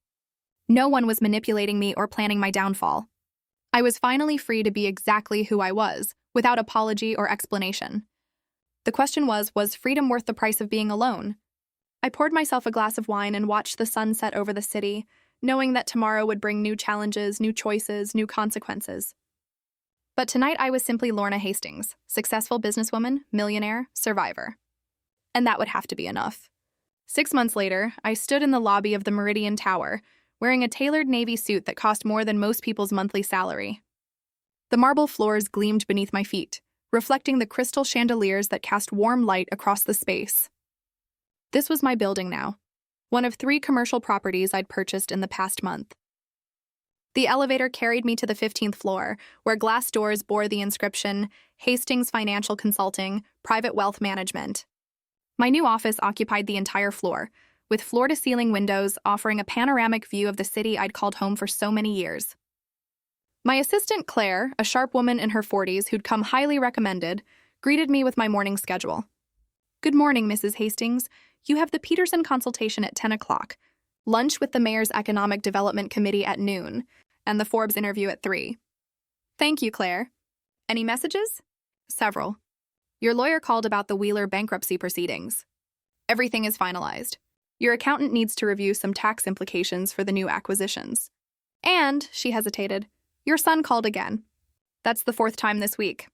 No one was manipulating me or planning my downfall. I was finally free to be exactly who I was, without apology or explanation. The question was freedom worth the price of being alone? I poured myself a glass of wine and watched the sun set over the city, knowing that tomorrow would bring new challenges, new choices, new consequences. But tonight I was simply Lorna Hastings, successful businesswoman, millionaire, survivor. And that would have to be enough. 6 months later, I stood in the lobby of the Meridian Tower, wearing a tailored navy suit that cost more than most people's monthly salary. The marble floors gleamed beneath my feet, reflecting the crystal chandeliers that cast warm light across the space. This was my building now, one of 3 commercial properties I'd purchased in the past month. The elevator carried me to the 15th floor, where glass doors bore the inscription, Hastings Financial Consulting, Private Wealth Management. My new office occupied the entire floor, with floor-to-ceiling windows offering a panoramic view of the city I'd called home for so many years. My assistant, Claire, a sharp woman in her 40s who'd come highly recommended, greeted me with my morning schedule. "Good morning, Mrs. Hastings. You have the Peterson consultation at 10 o'clock, lunch with the Mayor's Economic Development Committee at noon, and the Forbes interview at 3. "Thank you, Claire. Any messages?" "Several. Your lawyer called about the Wheeler bankruptcy proceedings. Everything is finalized. Your accountant needs to review some tax implications for the new acquisitions. And," she hesitated, "your son called again. That's the 4th time this week."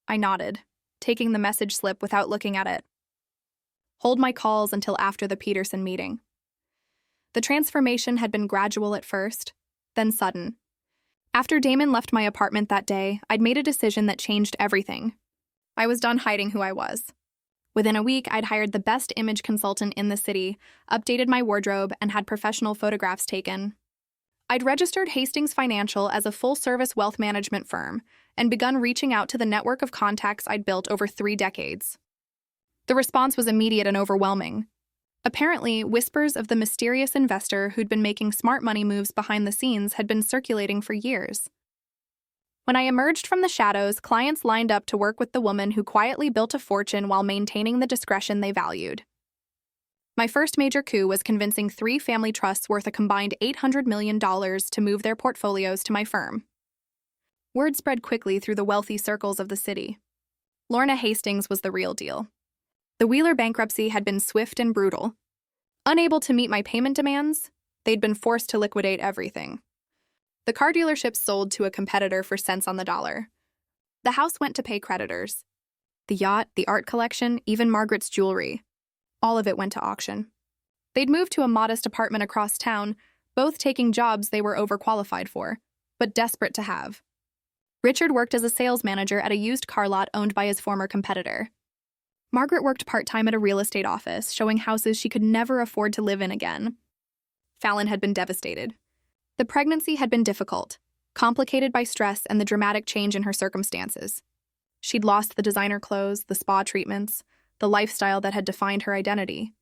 I nodded, taking the message slip without looking at it. Hold my calls until after the Peterson meeting. The transformation had been gradual at first, then sudden. After Damon left my apartment that day, I'd made a decision that changed everything. I was done hiding who I was. Within a week, I'd hired the best image consultant in the city, updated my wardrobe, and had professional photographs taken. I'd registered Hastings Financial as a full-service wealth management firm and begun reaching out to the network of contacts I'd built over 3 decades. The response was immediate and overwhelming. Apparently, whispers of the mysterious investor who'd been making smart money moves behind the scenes had been circulating for years. When I emerged from the shadows, clients lined up to work with the woman who quietly built a fortune while maintaining the discretion they valued. My first major coup was convincing 3 family trusts worth a combined $800 million to move their portfolios to my firm. Word spread quickly through the wealthy circles of the city. Lorna Hastings was the real deal. The Wheeler bankruptcy had been swift and brutal. Unable to meet my payment demands, they'd been forced to liquidate everything. The car dealerships sold to a competitor for cents on the dollar. The house went to pay creditors. The yacht, the art collection, even Margaret's jewelry. All of it went to auction. They'd moved to a modest apartment across town, both taking jobs they were overqualified for, but desperate to have. Richard worked as a sales manager at a used car lot owned by his former competitor. Margaret worked part-time at a real estate office, showing houses she could never afford to live in again. Fallon had been devastated. The pregnancy had been difficult, complicated by stress and the dramatic change in her circumstances. She'd lost the designer clothes, the spa treatments, the lifestyle that had defined her identity.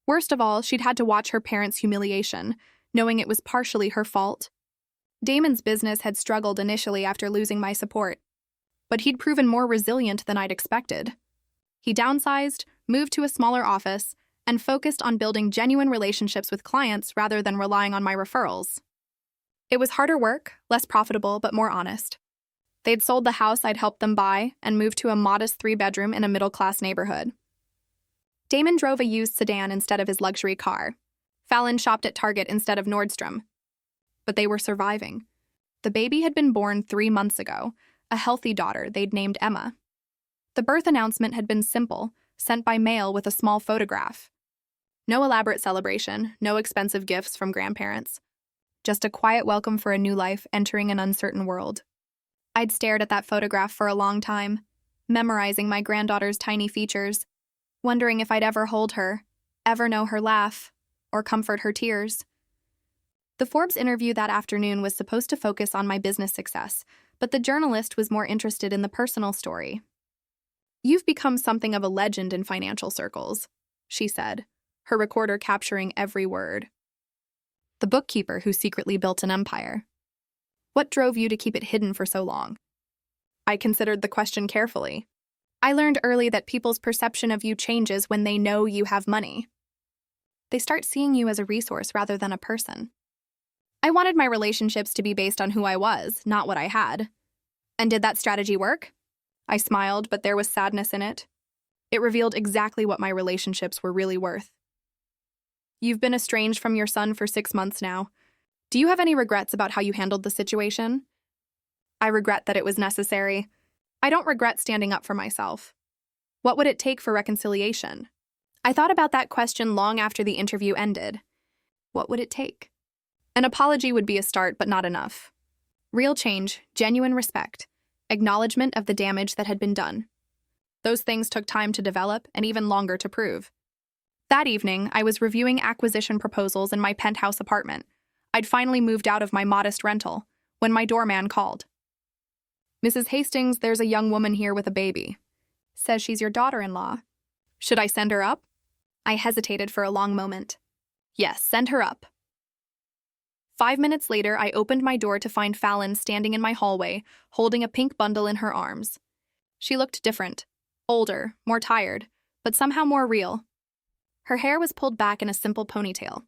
Worst of all, she'd had to watch her parents' humiliation, knowing it was partially her fault. Damon's business had struggled initially after losing my support, but he'd proven more resilient than I'd expected. He downsized, moved to a smaller office, and focused on building genuine relationships with clients rather than relying on my referrals. It was harder work, less profitable, but more honest. They'd sold the house I'd helped them buy and moved to a modest 3-bedroom in a middle-class neighborhood. Damon drove a used sedan instead of his luxury car. Fallon shopped at Target instead of Nordstrom. But they were surviving. The baby had been born 3 months ago, a healthy daughter they'd named Emma. The birth announcement had been simple, sent by mail with a small photograph. No elaborate celebration, no expensive gifts from grandparents. Just a quiet welcome for a new life entering an uncertain world. I'd stared at that photograph for a long time, memorizing my granddaughter's tiny features, wondering if I'd ever hold her, ever know her laugh, or comfort her tears. The Forbes interview that afternoon was supposed to focus on my business success, but the journalist was more interested in the personal story. "You've become something of a legend in financial circles," she said, her recorder capturing every word. "The bookkeeper who secretly built an empire. What drove you to keep it hidden for so long?" I considered the question carefully. "I learned early that people's perception of you changes when they know you have money. They start seeing you as a resource rather than a person. I wanted my relationships to be based on who I was, not what I had. And did that strategy work?" I smiled, but there was sadness in it. It revealed exactly what my relationships were really worth. You've been estranged from your son for 6 months now. Do you have any regrets about how you handled the situation? I regret that it was necessary. I don't regret standing up for myself. What would it take for reconciliation? I thought about that question long after the interview ended. What would it take? An apology would be a start, but not enough. Real change, genuine respect, acknowledgement of the damage that had been done. Those things took time to develop and even longer to prove. That evening, I was reviewing acquisition proposals in my penthouse apartment. I'd finally moved out of my modest rental when my doorman called. "Mrs. Hastings, there's a young woman here with a baby. Says she's your daughter-in-law. Should I send her up?" I hesitated for a long moment. Yes, send her up. 5 minutes later, I opened my door to find Fallon standing in my hallway, holding a pink bundle in her arms. She looked different, older, more tired, but somehow more real. Her hair was pulled back in a simple ponytail.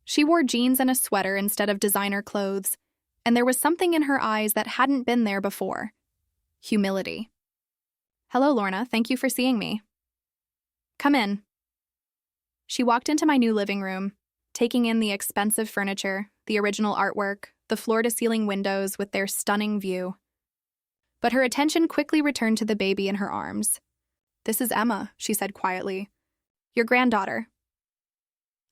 She wore jeans and a sweater instead of designer clothes, and there was something in her eyes that hadn't been there before. Humility. "Hello, Lorna. Thank you for seeing me." "Come in." She walked into my new living room, taking in the expensive furniture, the original artwork, the floor-to-ceiling windows with their stunning view. But her attention quickly returned to the baby in her arms. "This is Emma," she said quietly. "Your granddaughter."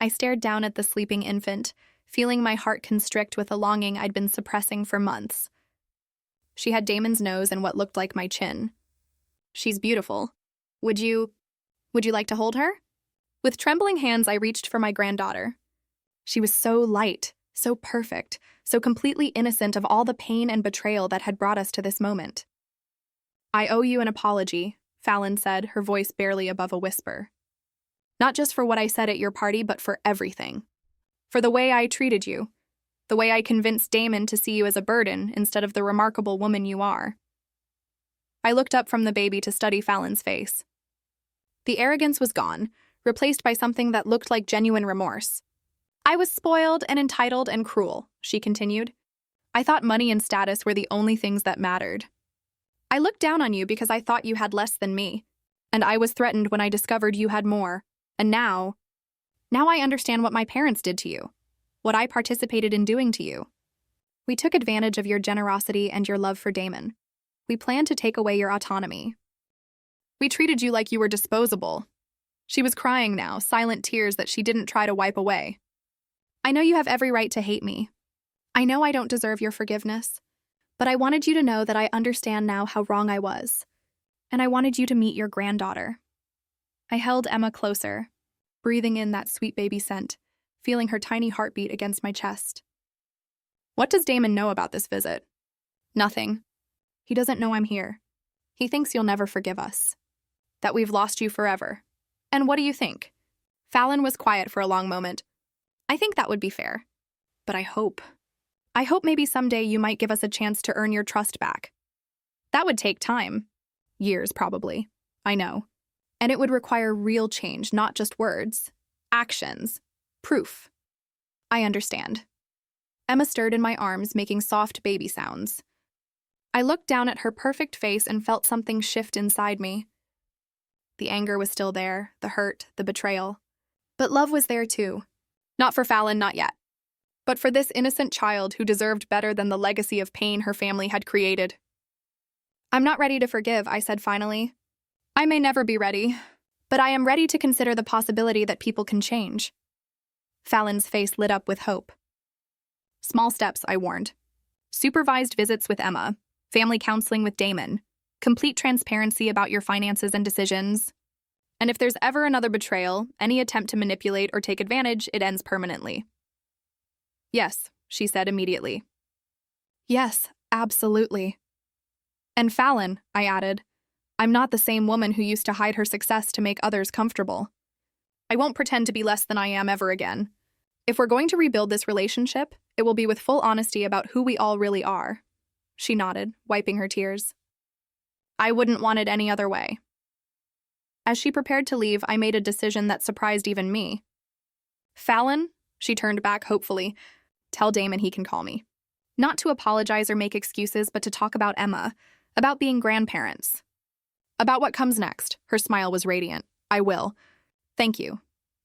I stared down at the sleeping infant, feeling my heart constrict with a longing I'd been suppressing for months. She had Damon's nose and what looked like my chin. "She's beautiful. Would you like to hold her?" With trembling hands, I reached for my granddaughter. She was so light, so perfect, so completely innocent of all the pain and betrayal that had brought us to this moment. "I owe you an apology," Fallon said, her voice barely above a whisper. "Not just for what I said at your party, but for everything. For the way I treated you. The way I convinced Damon to see you as a burden instead of the remarkable woman you are." I looked up from the baby to study Fallon's face. The arrogance was gone, replaced by something that looked like genuine remorse. "I was spoiled and entitled and cruel," she continued. "I thought money and status were the only things that mattered. I looked down on you because I thought you had less than me, and I was threatened when I discovered you had more. And now I understand what my parents did to you, what I participated in doing to you. We took advantage of your generosity and your love for Damon. We planned to take away your autonomy. We treated you like you were disposable." She was crying now, silent tears that she didn't try to wipe away. "I know you have every right to hate me. I know I don't deserve your forgiveness, but I wanted you to know that I understand now how wrong I was, and I wanted you to meet your granddaughter." I held Emma closer, breathing in that sweet baby scent, feeling her tiny heartbeat against my chest. "What does Damon know about this visit?" "Nothing. He doesn't know I'm here. He thinks you'll never forgive us, that we've lost you forever. And what do you think?" Fallon was quiet for a long moment. "I think that would be fair. But I hope maybe someday you might give us a chance to earn your trust back. That would take time. Years, probably. I know. And it would require real change, not just words. Actions. Proof." "I understand." Emma stirred in my arms, making soft baby sounds. I looked down at her perfect face and felt something shift inside me. The anger was still there, the hurt, the betrayal. But love was there too. Not for Fallon, not yet. But for this innocent child who deserved better than the legacy of pain her family had created. "I'm not ready to forgive," I said finally. "I may never be ready, but I am ready to consider the possibility that people can change." Fallon's face lit up with hope. "Small steps," I warned. "Supervised visits with Emma, family counseling with Damon, complete transparency about your finances and decisions. And if there's ever another betrayal, any attempt to manipulate or take advantage, it ends permanently." "Yes," she said immediately. "Yes, absolutely." "And Fallon," I added, "I'm not the same woman who used to hide her success to make others comfortable. I won't pretend to be less than I am ever again. If we're going to rebuild this relationship, it will be with full honesty about who we all really are." She nodded, wiping her tears. "I wouldn't want it any other way." As she prepared to leave, I made a decision that surprised even me. "Fallon," she turned back hopefully, "tell Damon he can call me. Not to apologize or make excuses, but to talk about Emma, about being grandparents. About what comes next. Her smile was radiant. I will. Thank you.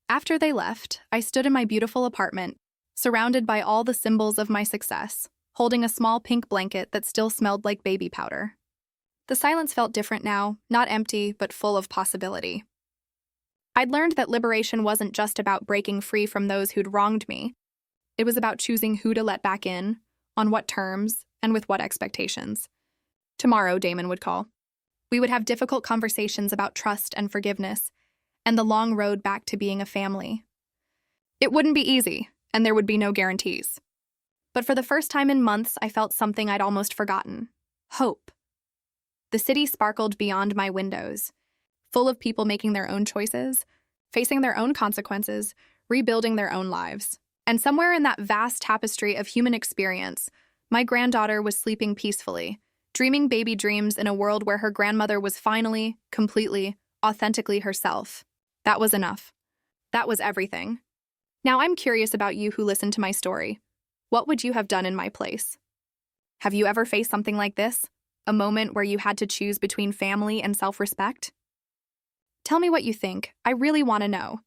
After they left, I stood in my beautiful apartment, surrounded by all the symbols of my success, holding a small pink blanket that still smelled like baby powder. The silence felt different now, not empty, but full of possibility. I'd learned that liberation wasn't just about breaking free from those who'd wronged me. It was about choosing who to let back in, on what terms, and with what expectations. Tomorrow, Damon would call. We would have difficult conversations about trust and forgiveness, and the long road back to being a family. It wouldn't be easy, and there would be no guarantees. But for the first time in months, I felt something I'd almost forgotten. Hope. The city sparkled beyond my windows, full of people making their own choices, facing their own consequences, rebuilding their own lives. And somewhere in that vast tapestry of human experience, my granddaughter was sleeping peacefully, dreaming baby dreams in a world where her grandmother was finally, completely, authentically herself. That was enough. That was everything. Now I'm curious about you who listened to my story. What would you have done in my place? Have you ever faced something like this? A moment where you had to choose between family and self-respect? Tell me what you think. I really want to know.